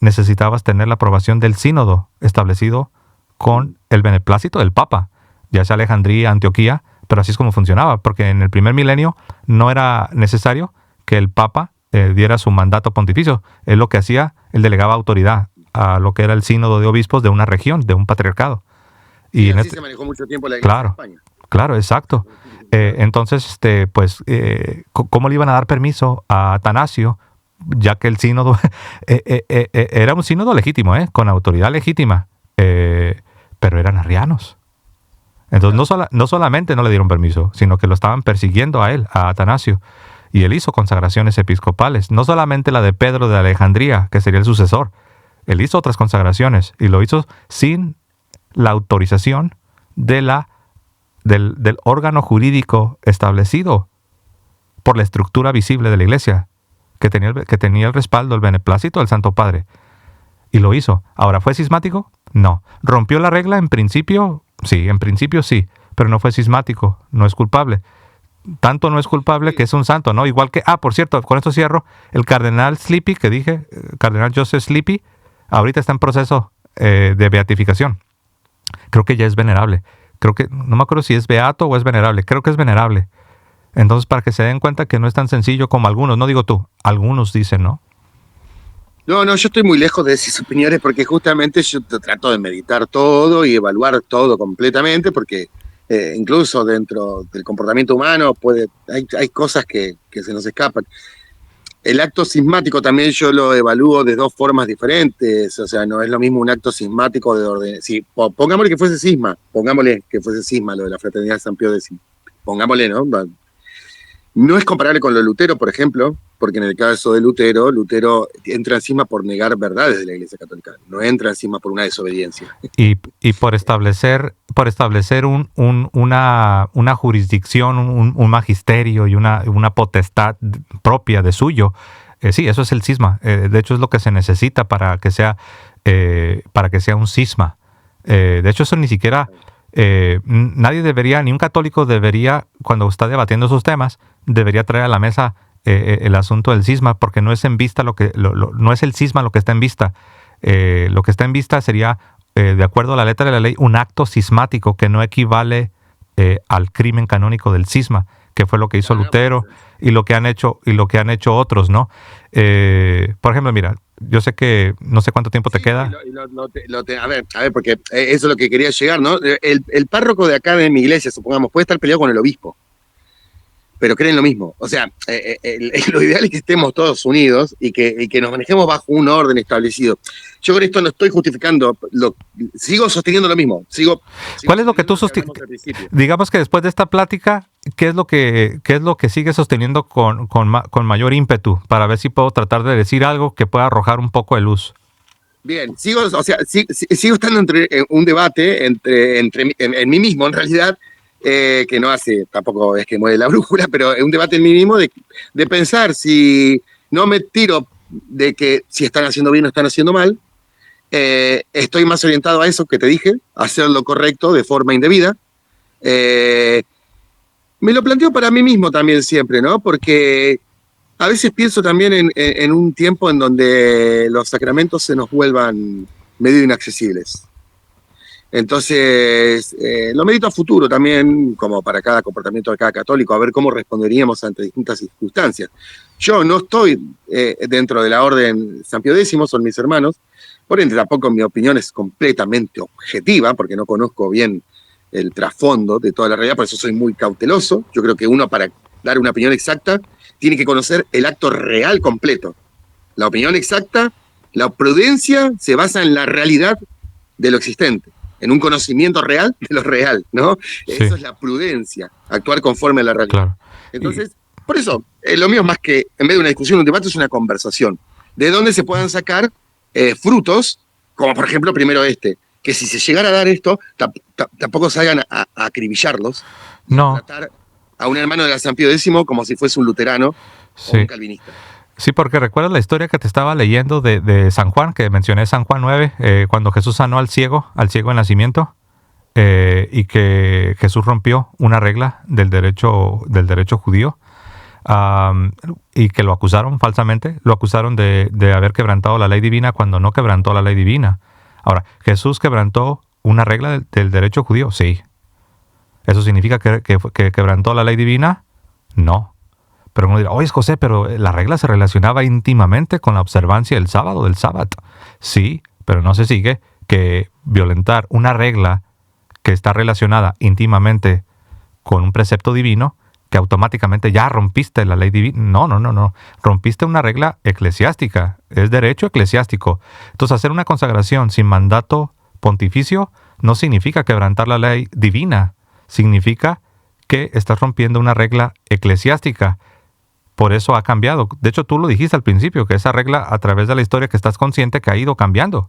necesitabas tener la aprobación del sínodo establecido con el beneplácito del Papa, ya sea Alejandría, Antioquía, pero así es como funcionaba, porque en el primer milenio no era necesario que el Papa diera su mandato pontificio. Él lo que hacía, él delegaba autoridad a lo que era el sínodo de obispos de una región, de un patriarcado. Y así se manejó mucho tiempo la Iglesia de España. Claro, exacto. Entonces, ¿cómo le iban a dar permiso a Atanasio, ya que el sínodo era un sínodo legítimo, con autoridad legítima, pero eran arrianos? Entonces, no solamente no le dieron permiso, sino que lo estaban persiguiendo a él, a Atanasio. Y él hizo consagraciones episcopales, no solamente la de Pedro de Alejandría, que sería el sucesor. Él hizo otras consagraciones y lo hizo sin la autorización del órgano jurídico establecido por la estructura visible de la Iglesia, que tenía el respaldo, el beneplácito del Santo Padre. Y lo hizo. ¿Ahora fue cismático? No. ¿Rompió la regla? En principio sí, pero no fue cismático, no es culpable. Tanto no es culpable que es un santo, ¿no? Igual que, por cierto, con esto cierro, el cardenal Slipy, que dije, cardenal Joseph Slipy, ahorita está en proceso de beatificación. Creo que ya es venerable. Creo que, no me acuerdo si es beato o es venerable, creo que es venerable. Entonces, para que se den cuenta que no es tan sencillo como algunos, no digo tú, algunos dicen, ¿no? No, yo estoy muy lejos de esas opiniones porque justamente yo trato de meditar todo y evaluar todo completamente porque incluso dentro del comportamiento humano hay cosas que se nos escapan. El acto cismático también yo lo evalúo de dos formas diferentes, o sea, no es lo mismo un acto cismático de orden. Sí, pongámosle que fuese cisma lo de la Fraternidad de San Pío X. Pongámosle, ¿no? No es comparable con lo de Lutero, por ejemplo, porque en el caso de Lutero entra en cisma por negar verdades de la Iglesia Católica, no entra en cisma por una desobediencia. Y por establecer una jurisdicción, un magisterio y una potestad propia de suyo. Sí, eso es el cisma. De hecho, es lo que se necesita para que sea un cisma. De hecho, eso ni siquiera... nadie debería, ni un católico debería, cuando está debatiendo esos temas, debería traer a la mesa el asunto del cisma, porque no es en vista no es el cisma lo que está en vista. Lo que está en vista sería, de acuerdo a la letra de la ley, un acto cismático que no equivale al crimen canónico del cisma, que fue lo que hizo Lutero y lo que han hecho otros, ¿no? Por ejemplo, mira, yo sé que no sé cuánto tiempo te queda. A ver, porque eso es lo que quería llegar, ¿no? El párroco de acá de mi iglesia, supongamos, puede estar peleado con el obispo, pero creen lo mismo. O sea, lo ideal es que estemos todos unidos y que nos manejemos bajo un orden establecido. Yo con esto no estoy justificando, sigo sosteniendo lo mismo. ¿Cuál es lo que tú sostienes? Digamos que después de esta plática, ¿qué es lo que sigues sosteniendo con mayor ímpetu para ver si puedo tratar de decir algo que pueda arrojar un poco de luz? Bien, sigo estando entre un debate en mí mismo, en realidad, que no hace, tampoco es que mueve la brújula, pero es un debate en mí mismo de pensar si no me tiro de que si están haciendo bien o están haciendo mal. Estoy más orientado a eso que te dije, a hacer lo correcto de forma indebida. Me lo planteo para mí mismo también siempre, ¿no? Porque a veces pienso también en un tiempo en donde los sacramentos se nos vuelvan medio inaccesibles. Entonces, lo medito a futuro también, como para cada comportamiento de cada católico, a ver cómo responderíamos ante distintas circunstancias. Yo no estoy dentro de la orden San Pío X, son mis hermanos, por ende tampoco mi opinión es completamente objetiva, porque no conozco bien el trasfondo de toda la realidad, por eso soy muy cauteloso. Yo creo que uno, para dar una opinión exacta, tiene que conocer el acto real completo. La opinión exacta, la prudencia se basa en la realidad de lo existente, en un conocimiento real de lo real, ¿no? Sí. Eso es la prudencia, actuar conforme a la realidad. Claro. Entonces, por eso, lo mío más que, en vez de una discusión, un debate, es una conversación, de donde se puedan sacar frutos, como por ejemplo, primero que si se llegara a dar esto, tampoco salgan a acribillarlos, no. A tratar a un hermano de la San Pío X como si fuese un luterano o un calvinista. Sí, porque recuerdas la historia que te estaba leyendo de San Juan, que mencioné San Juan 9, cuando Jesús sanó al ciego de nacimiento, y que Jesús rompió una regla del derecho judío, y que lo acusaron falsamente, lo acusaron de haber quebrantado la ley divina cuando no quebrantó la ley divina. Ahora, ¿Jesús quebrantó una regla del derecho judío? Sí. ¿Eso significa que quebrantó la ley divina? No. Pero uno dirá, oye, José, pero la regla se relacionaba íntimamente con la observancia del sábado. Sí, pero no se sigue que violentar una regla que está relacionada íntimamente con un precepto divino, que automáticamente ya rompiste la ley divina. No. Rompiste una regla eclesiástica, es derecho eclesiástico. Entonces, hacer una consagración sin mandato pontificio no significa quebrantar la ley divina, significa que estás rompiendo una regla eclesiástica. Por eso ha cambiado. De hecho, tú lo dijiste al principio, que esa regla, a través de la historia, que estás consciente que ha ido cambiando.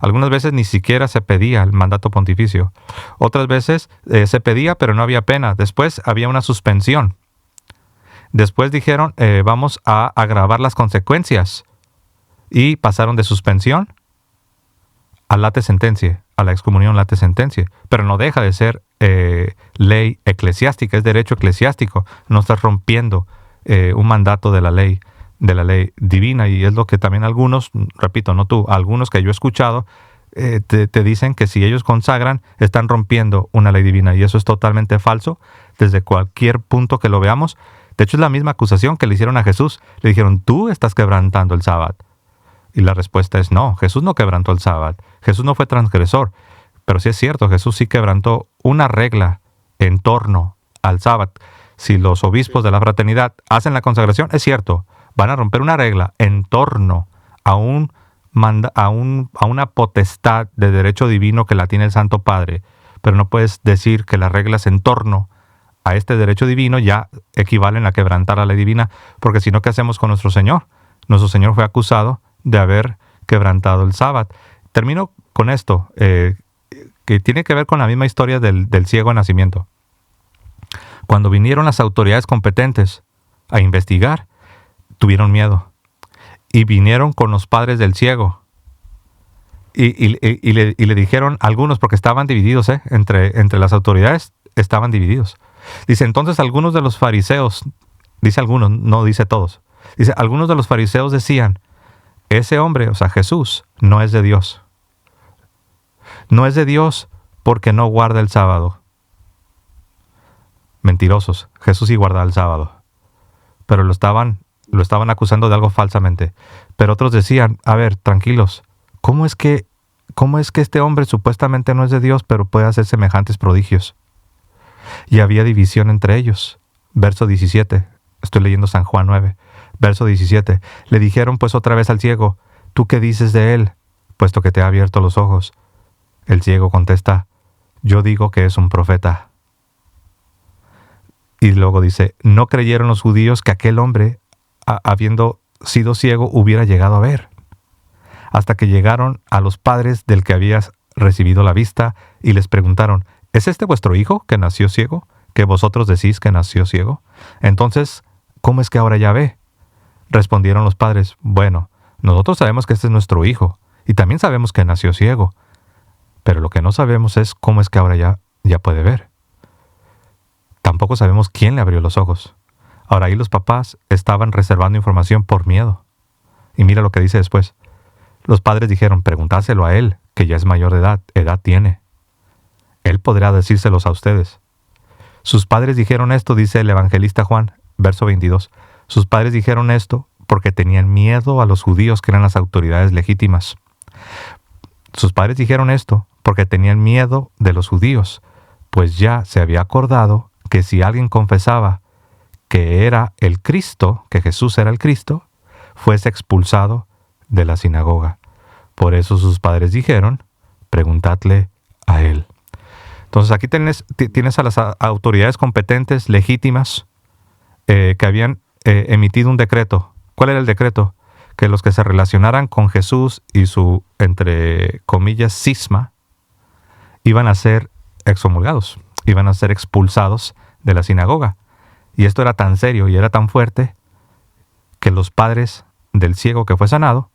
Algunas veces ni siquiera se pedía el mandato pontificio. Otras veces se pedía, pero no había pena. Después había una suspensión. Después dijeron, vamos a agravar las consecuencias. Y pasaron de suspensión a late sentencia, a la excomunión late sentencia. Pero no deja de ser ley eclesiástica, es derecho eclesiástico. No estás rompiendo un mandato de la ley divina, y es lo que también algunos, repito, no tú, algunos que yo he escuchado, te dicen que si ellos consagran, están rompiendo una ley divina, y eso es totalmente falso, desde cualquier punto que lo veamos. De hecho, es la misma acusación que le hicieron a Jesús. Le dijeron, tú estás quebrantando el sábado. Y la respuesta es no, Jesús no quebrantó el sábado, Jesús no fue transgresor. Pero sí es cierto, Jesús sí quebrantó una regla en torno al sábado. Si los obispos de la fraternidad hacen la consagración, es cierto, van a romper una regla en torno a una potestad de derecho divino que la tiene el Santo Padre, pero no puedes decir que las reglas en torno a este derecho divino ya equivalen a quebrantar la ley divina, porque si no, ¿qué hacemos con nuestro Señor? Nuestro Señor fue acusado de haber quebrantado el sábado. Termino con esto, que tiene que ver con la misma historia del ciego de nacimiento. Cuando vinieron las autoridades competentes a investigar, tuvieron miedo. Y vinieron con los padres del ciego. Y le dijeron algunos, porque estaban divididos, entre las autoridades estaban divididos. Dice, entonces algunos de los fariseos, dice algunos, no dice todos, dice, algunos de los fariseos decían, ese hombre, o sea, Jesús, no es de Dios. No es de Dios porque no guarda el sábado. Mentirosos, Jesús sí guardaba el sábado, pero lo estaban lo estaban acusando de algo falsamente. Pero otros decían, a ver, tranquilos, ¿cómo es que este hombre supuestamente no es de Dios, pero puede hacer semejantes prodigios? Y había división entre ellos. Verso 17, estoy leyendo San Juan 9, verso 17. Le dijeron pues otra vez al ciego, ¿tú qué dices de él, puesto que te ha abierto los ojos? El ciego contesta, yo digo que es un profeta. Y luego dice, no creyeron los judíos que aquel hombre, habiendo sido ciego, hubiera llegado a ver, hasta que llegaron a los padres del que había recibido la vista y les preguntaron, ¿es este vuestro hijo que nació ciego, que vosotros decís que nació ciego? Entonces, ¿cómo es que ahora ya ve? Respondieron los padres, bueno, nosotros sabemos que este es nuestro hijo, y también sabemos que nació ciego, pero lo que no sabemos es cómo es que ahora ya puede ver. Tampoco sabemos quién le abrió los ojos. Ahora ahí los papás estaban reservando información por miedo. Y mira lo que dice después. Los padres dijeron, preguntáselo a él, que ya es mayor de edad tiene. Él podrá decírselos a ustedes. Sus padres dijeron esto, dice el evangelista Juan, verso 22. Sus padres dijeron esto porque tenían miedo a los judíos que eran las autoridades legítimas. Sus padres dijeron esto porque tenían miedo de los judíos, pues ya se había acordado que si alguien confesaba que era el Cristo, que Jesús era el Cristo, fuese expulsado de la sinagoga. Por eso sus padres dijeron, preguntadle a él. Entonces aquí tienes a las autoridades competentes, legítimas, que habían emitido un decreto. ¿Cuál era el decreto? Que los que se relacionaran con Jesús y su, entre comillas, cisma, iban a ser excomulgados, iban a ser expulsados de la sinagoga. Y esto era tan serio y era tan fuerte que los padres del ciego que fue sanado,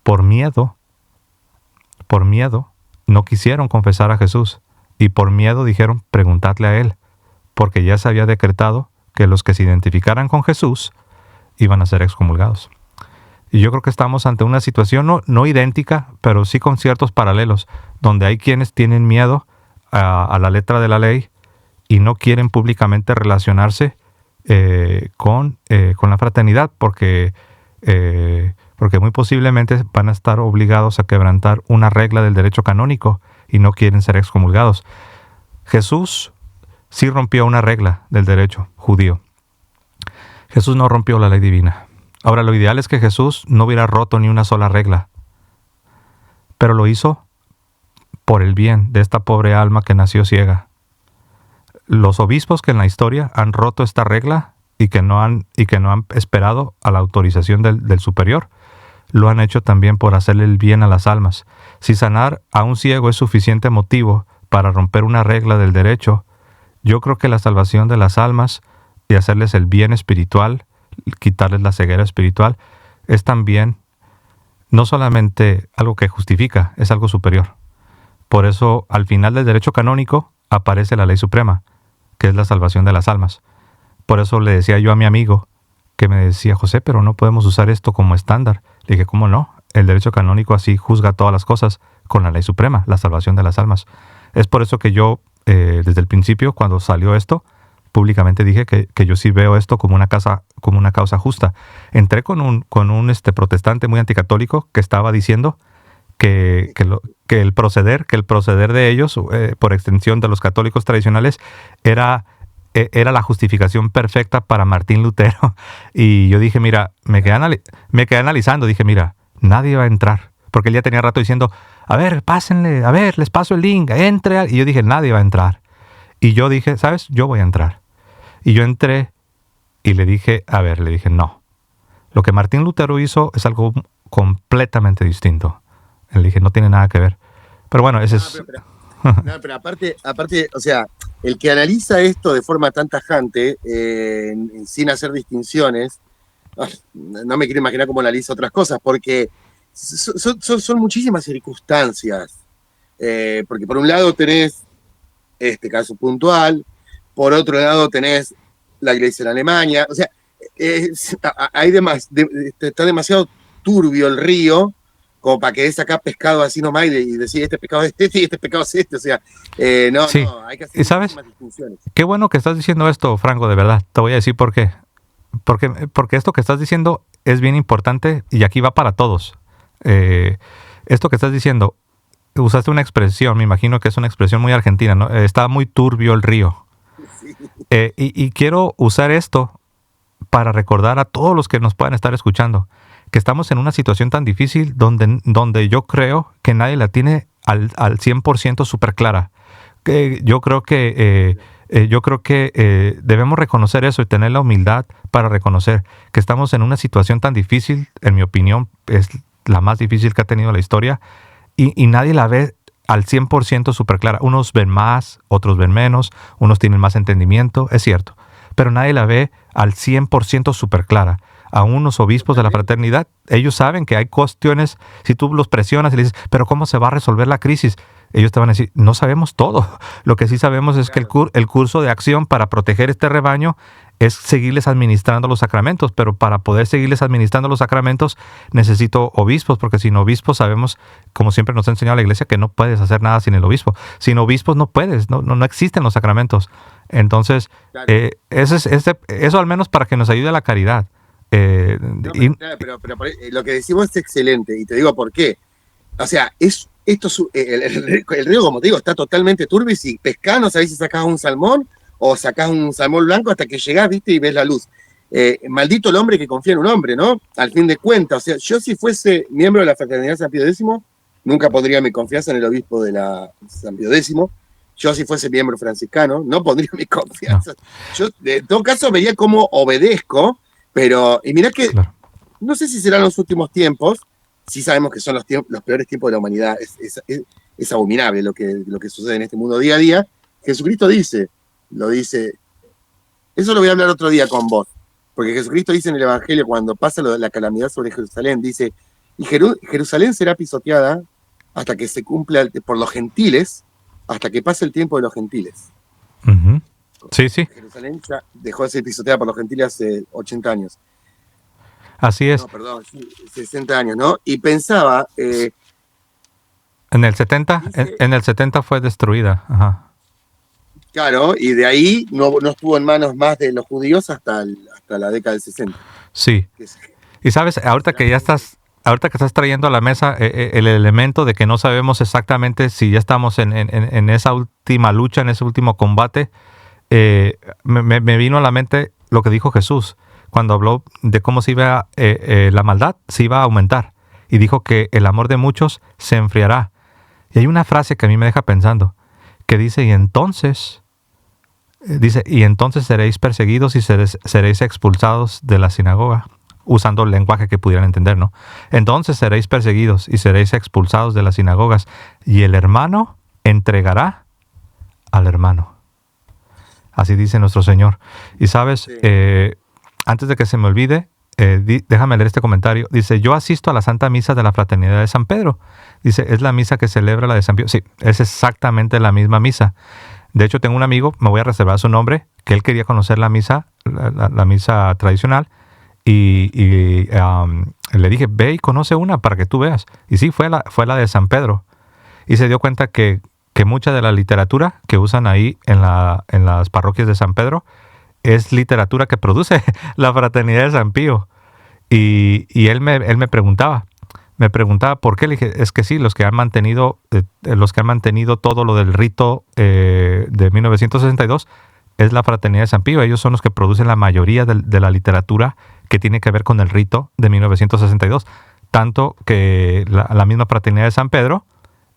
por miedo, no quisieron confesar a Jesús. Y por miedo dijeron, preguntadle a él, porque ya se había decretado que los que se identificaran con Jesús iban a ser excomulgados. Y yo creo que estamos ante una situación no idéntica, pero sí con ciertos paralelos, donde hay quienes tienen miedo a la letra de la ley y no quieren públicamente relacionarse con la fraternidad, porque muy posiblemente van a estar obligados a quebrantar una regla del derecho canónico y no quieren ser excomulgados. Jesús sí rompió una regla del derecho judío. Jesús no rompió la ley divina. Ahora, lo ideal es que Jesús no hubiera roto ni una sola regla, pero lo hizo por el bien de esta pobre alma que nació ciega. Los obispos que en la historia han roto esta regla y que no han esperado a la autorización del superior, lo han hecho también por hacerle el bien a las almas. Si sanar a un ciego es suficiente motivo para romper una regla del derecho, yo creo que la salvación de las almas y hacerles el bien espiritual, quitarles la ceguera espiritual, es también no solamente algo que justifica, es algo superior. Por eso, al final del derecho canónico, aparece la ley suprema, que es la salvación de las almas. Por eso le decía yo a mi amigo, que me decía, José, pero no podemos usar esto como estándar. Le dije, ¿cómo no? El derecho canónico así juzga todas las cosas con la ley suprema, la salvación de las almas. Es por eso que yo, desde el principio, cuando salió esto, públicamente dije que yo sí veo esto como una causa justa. Entré con un protestante muy anticatólico que estaba diciendo que el proceder de ellos, por extensión de los católicos tradicionales, era la justificación perfecta para Martín Lutero. Y yo dije, mira, me quedé analizando, dije, mira, nadie va a entrar. Porque él ya tenía rato diciendo, a ver, pásenle, a ver, les paso el link, entre. Y yo dije, nadie va a entrar. Y yo dije, ¿sabes? Yo voy a entrar. Y yo entré y le dije, no. Lo que Martín Lutero hizo es algo completamente distinto. Le dije, no tiene nada que ver. Pero bueno, ese es... Pero aparte, o sea, el que analiza esto de forma tan tajante, sin hacer distinciones, no me quiero imaginar cómo analiza otras cosas, porque son muchísimas circunstancias. Porque por un lado tenés este caso puntual, por otro lado tenés la iglesia en Alemania, o sea, está demasiado turbio el río como para que sacar pescado así nomás y decir este pescado es este y este pescado es este, o sea, sí. no, hay que hacer ¿Y sabes? distinciones. Qué bueno que estás diciendo esto, Franco, de verdad. Te voy a decir por qué. porque esto que estás diciendo es bien importante y aquí va para todos. Esto que estás diciendo, usaste una expresión, me imagino que es una expresión muy argentina, ¿no? Está muy turbio el río. Sí, Y quiero usar esto para recordar a todos los que nos puedan estar escuchando que estamos en una situación tan difícil donde yo creo que nadie la tiene al 100% súper clara. Yo creo que debemos reconocer eso y tener la humildad para reconocer que estamos en una situación tan difícil, en mi opinión, es la más difícil que ha tenido la historia, y nadie la ve al 100% súper clara. Unos ven más, otros ven menos, unos tienen más entendimiento, es cierto, pero nadie la ve al 100% súper clara. A unos obispos de la fraternidad, ellos saben que hay cuestiones, si tú los presionas y le dices, pero ¿cómo se va a resolver la crisis? Ellos te van a decir, no sabemos todo. Lo que sí sabemos es que el curso de acción para proteger este rebaño es seguirles administrando los sacramentos, pero para poder seguirles administrando los sacramentos necesito obispos, porque sin obispos sabemos, como siempre nos ha enseñado la Iglesia, que no puedes hacer nada sin el obispo. Sin obispos no puedes, no existen los sacramentos. Entonces, claro. eso al menos para que nos ayude a la caridad. Pero lo que decimos es excelente, y te digo por qué. O sea, el río, como te digo, está totalmente turbio, y si pescás no sabés si sacás un salmón o sacás un salmón blanco hasta que llegás, viste, y ves la luz. Maldito el hombre que confía en un hombre, ¿no? Al fin de cuentas, o sea, yo si fuese miembro de la Fraternidad San Pío X, nunca pondría mi confianza en el obispo de la San Pío X. Yo si fuese miembro franciscano, no pondría mi confianza. No. Yo, en todo caso, vería cómo obedezco, pero, y mirá que, claro, no sé si serán los últimos tiempos, sí sabemos que son los peores tiempos de la humanidad, es abominable lo que sucede en este mundo día a día. Jesucristo lo dice, eso lo voy a hablar otro día con vos, porque Jesucristo dice en el Evangelio, cuando pasa la calamidad sobre Jerusalén, dice, y Jerusalén será pisoteada hasta que se cumpla por los gentiles, hasta que pase el tiempo de los gentiles. Uh-huh. Sí, sí. Jerusalén ya dejó de ser pisoteada por los gentiles hace 80 años. Así es. No, perdón, 60 años, ¿no? Y pensaba... en el 70, dice, en el 70 fue destruida. Ajá. Claro, y de ahí no estuvo en manos más de los judíos hasta la década del 60. Sí. Y sabes, ahorita que estás trayendo a la mesa el elemento de que no sabemos exactamente si ya estamos en esa última lucha, en ese último combate, me vino a la mente lo que dijo Jesús cuando habló de cómo se iba la maldad, se iba a aumentar. Y dijo que el amor de muchos se enfriará. Y hay una frase que a mí me deja pensando, que dice, y entonces seréis perseguidos y seréis expulsados de la sinagoga, usando el lenguaje que pudieran entender, ¿no? Entonces seréis perseguidos y seréis expulsados de las sinagogas, y el hermano entregará al hermano. Así dice nuestro Señor. Y sabes, sí. Antes de que se me olvide, déjame leer este comentario. Dice, yo asisto a la Santa Misa de la Fraternidad de San Pedro. Dice, es la misa que celebra la de San Pío. Sí, es exactamente la misma misa. De hecho, tengo un amigo, me voy a reservar su nombre, que él quería conocer la misa, la misa tradicional, y le dije, ve y conoce una para que tú veas. Y sí, fue la de San Pedro. Y se dio cuenta que mucha de la literatura que usan ahí en las parroquias de San Pedro es literatura que produce la Fraternidad de San Pío. Y él me preguntaba por qué. Le dije, es que sí, los que han mantenido todo lo del rito de 1962 es la Fraternidad de San Pío. Ellos son los que producen la mayoría de la literatura que tiene que ver con el rito de 1962. Tanto que la misma Fraternidad de San Pedro,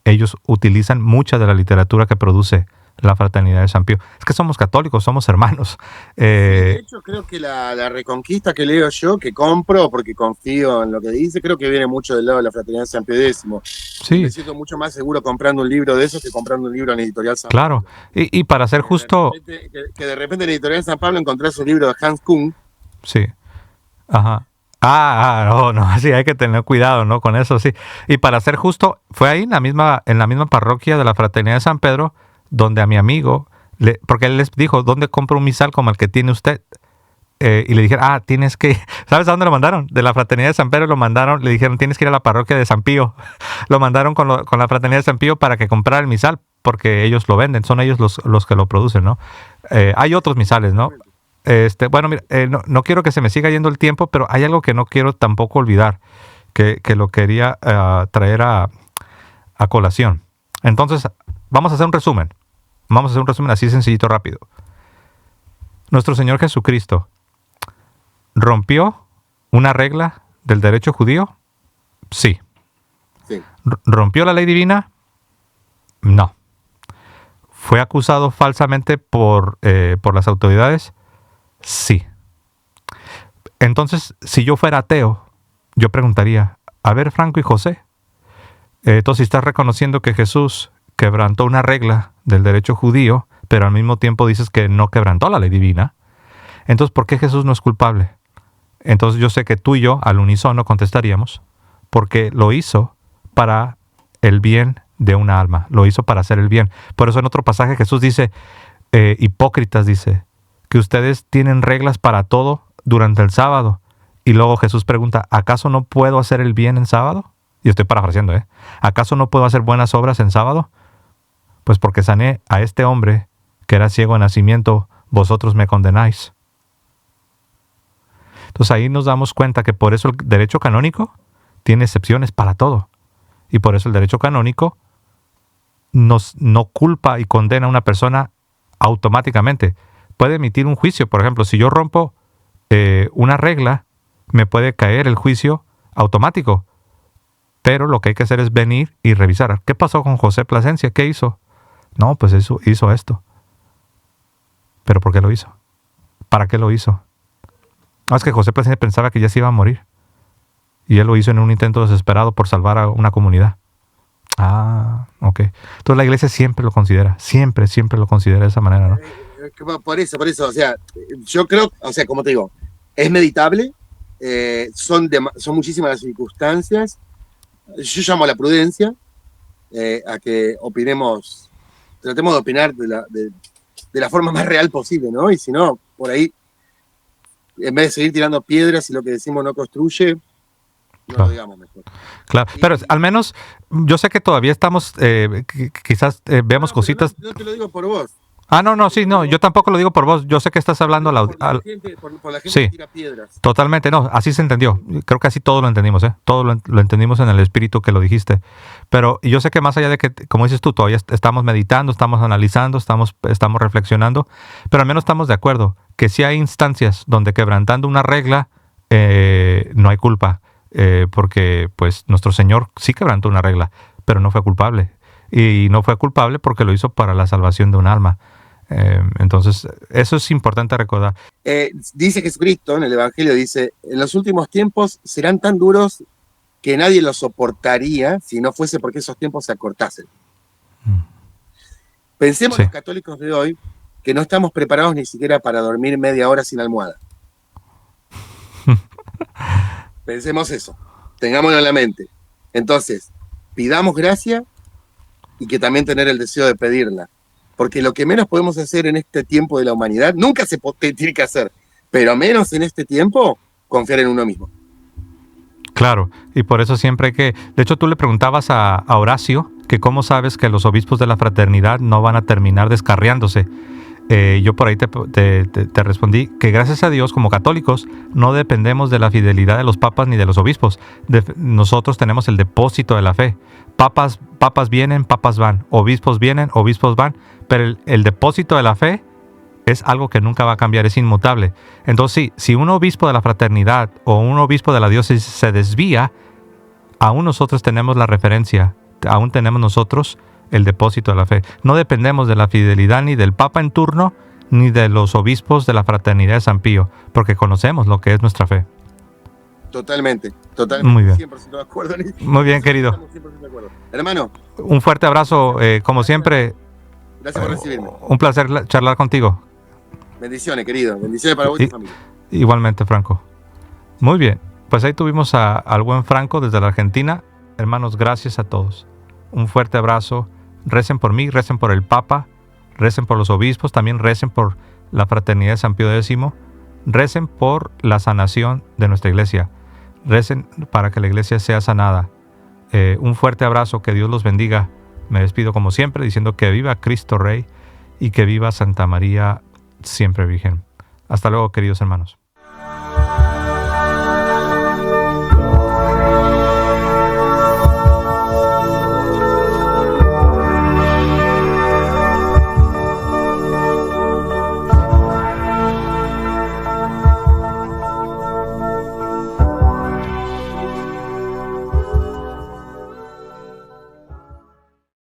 ellos utilizan mucha de la literatura que produce la Fraternidad de San Pío. Es que somos católicos, somos hermanos. De hecho, creo que la Reconquista que leo yo, que compro porque confío en lo que dice, creo que viene mucho del lado de la Fraternidad de San Pío X. Sí. Me siento mucho más seguro comprando un libro de esos que comprando un libro en Editorial San Pablo. Claro, y para ser justo... Que de repente en Editorial San Pablo encontrás un libro de Hans Küng. Sí, ajá. No, sí, hay que tener cuidado, ¿no? Con eso, sí. Y para ser justo, fue ahí en la misma parroquia de la Fraternidad de San Pedro, donde a mi amigo, porque él les dijo, ¿dónde compro un misal como el que tiene usted? Y le dijeron, tienes que... ¿Sabes a dónde lo mandaron? De la Fraternidad de San Pedro lo mandaron, le dijeron, tienes que ir a la parroquia de San Pío. Lo mandaron con la Fraternidad de San Pío para que comprara el misal, porque ellos lo venden, son ellos los que lo producen, ¿no? Hay otros misales, ¿no? Bueno, mira, no quiero que se me siga yendo el tiempo, pero hay algo que no quiero tampoco olvidar, que lo quería traer a colación. Entonces, vamos a hacer un resumen. Vamos a hacer un resumen así sencillito, rápido. Nuestro Señor Jesucristo rompió una regla del derecho judío. Sí. Sí. ¿Rompió la ley divina? No. ¿Fue acusado falsamente por las autoridades? Sí. Entonces, si yo fuera ateo, yo preguntaría, a ver, Franco y José, entonces estás reconociendo que Jesús quebrantó una regla del derecho judío, pero al mismo tiempo dices que no quebrantó la ley divina, entonces, ¿por qué Jesús no es culpable? Entonces yo sé que tú y yo al unísono contestaríamos, porque lo hizo para el bien de una alma, lo hizo para hacer el bien. Por eso en otro pasaje Jesús dice, hipócritas, dice, que ustedes tienen reglas para todo durante el sábado. Y luego Jesús pregunta, ¿acaso no puedo hacer el bien en sábado? Y estoy parafraseando, ¿acaso no puedo hacer buenas obras en sábado? Pues porque sané a este hombre que era ciego de nacimiento, vosotros me condenáis. Entonces ahí nos damos cuenta que por eso el derecho canónico tiene excepciones para todo. Y por eso el derecho canónico no culpa y condena a una persona automáticamente. Puede emitir un juicio. Por ejemplo, si yo rompo una regla, me puede caer el juicio automático. Pero lo que hay que hacer es venir y revisar. ¿Qué pasó con José Plasencia? ¿Qué hizo? No, pues eso hizo esto. ¿Pero por qué lo hizo? ¿Para qué lo hizo? No, es que José Plasencia pensaba que ya se iba a morir. Y él lo hizo en un intento desesperado por salvar a una comunidad. Ah, ok. Entonces la iglesia siempre lo considera. Siempre lo considera de esa manera, ¿no? Por eso. O sea, yo creo, o sea, como te digo, es meditable. Son muchísimas las circunstancias. Yo llamo a la prudencia, a que opinemos, tratemos de opinar de la forma más real posible, ¿no? Y si no, por ahí, en vez de seguir tirando piedras y lo que decimos no construye, no lo digamos mejor. Claro, pero al menos yo sé que todavía estamos, quizás vemos cositas. No te lo digo por vos. No, yo tampoco lo digo por vos. Yo sé que estás hablando por la gente sí, que tira piedras. Totalmente, no, así se entendió. Creo que así todo lo entendimos, todo lo entendimos en el espíritu que lo dijiste. Pero yo sé que más allá de que, como dices tú, todavía estamos meditando, estamos analizando, estamos reflexionando, pero al menos estamos de acuerdo que sí hay instancias donde quebrantando una regla no hay culpa, porque pues nuestro Señor sí quebrantó una regla, pero no fue culpable. Y no fue culpable porque lo hizo para la salvación de un alma. Entonces, eso es importante recordar. Dice Jesucristo en el Evangelio, dice, en los últimos tiempos serán tan duros que nadie los soportaría si no fuese porque esos tiempos se acortasen. Pensemos los católicos de hoy que no estamos preparados ni siquiera para dormir media hora sin almohada. Pensemos eso, tengámoslo en la mente. Entonces, pidamos gracia y que también tener el deseo de pedirla. Porque lo que menos podemos hacer en este tiempo de la humanidad, nunca se tiene que hacer, pero menos en este tiempo, confiar en uno mismo. Claro, y por eso siempre hay que... De hecho, tú le preguntabas a Horacio que cómo sabes que los obispos de la fraternidad no van a terminar descarriándose. Yo por ahí te respondí que gracias a Dios, como católicos, no dependemos de la fidelidad de los papas ni de los obispos. Nosotros tenemos el depósito de la fe. Papas vienen, papas van. Obispos vienen, obispos van. Pero el depósito de la fe es algo que nunca va a cambiar, es inmutable. Entonces, sí, si un obispo de la fraternidad o un obispo de la diócesis se desvía, aún nosotros tenemos la referencia, aún tenemos nosotros el depósito de la fe. No dependemos de la fidelidad ni del Papa en turno, ni de los obispos de la fraternidad de San Pío, porque conocemos lo que es nuestra fe. Totalmente. Muy bien. 100% de acuerdo. Muy bien, querido. 100% de acuerdo. Hermano. Un fuerte abrazo, como siempre. Gracias por recibirme. Un placer charlar contigo. Bendiciones, querido. Bendiciones para vos y tu familia. Igualmente, Franco. Muy bien. Pues ahí tuvimos al buen Franco desde la Argentina. Hermanos, gracias a todos. Un fuerte abrazo. Recen por mí, recen por el Papa, recen por los obispos, también recen por la fraternidad de San Pío X, recen por la sanación de nuestra iglesia, recen para que la iglesia sea sanada. Un fuerte abrazo, que Dios los bendiga. Me despido como siempre diciendo que viva Cristo Rey y que viva Santa María siempre Virgen. Hasta luego, queridos hermanos.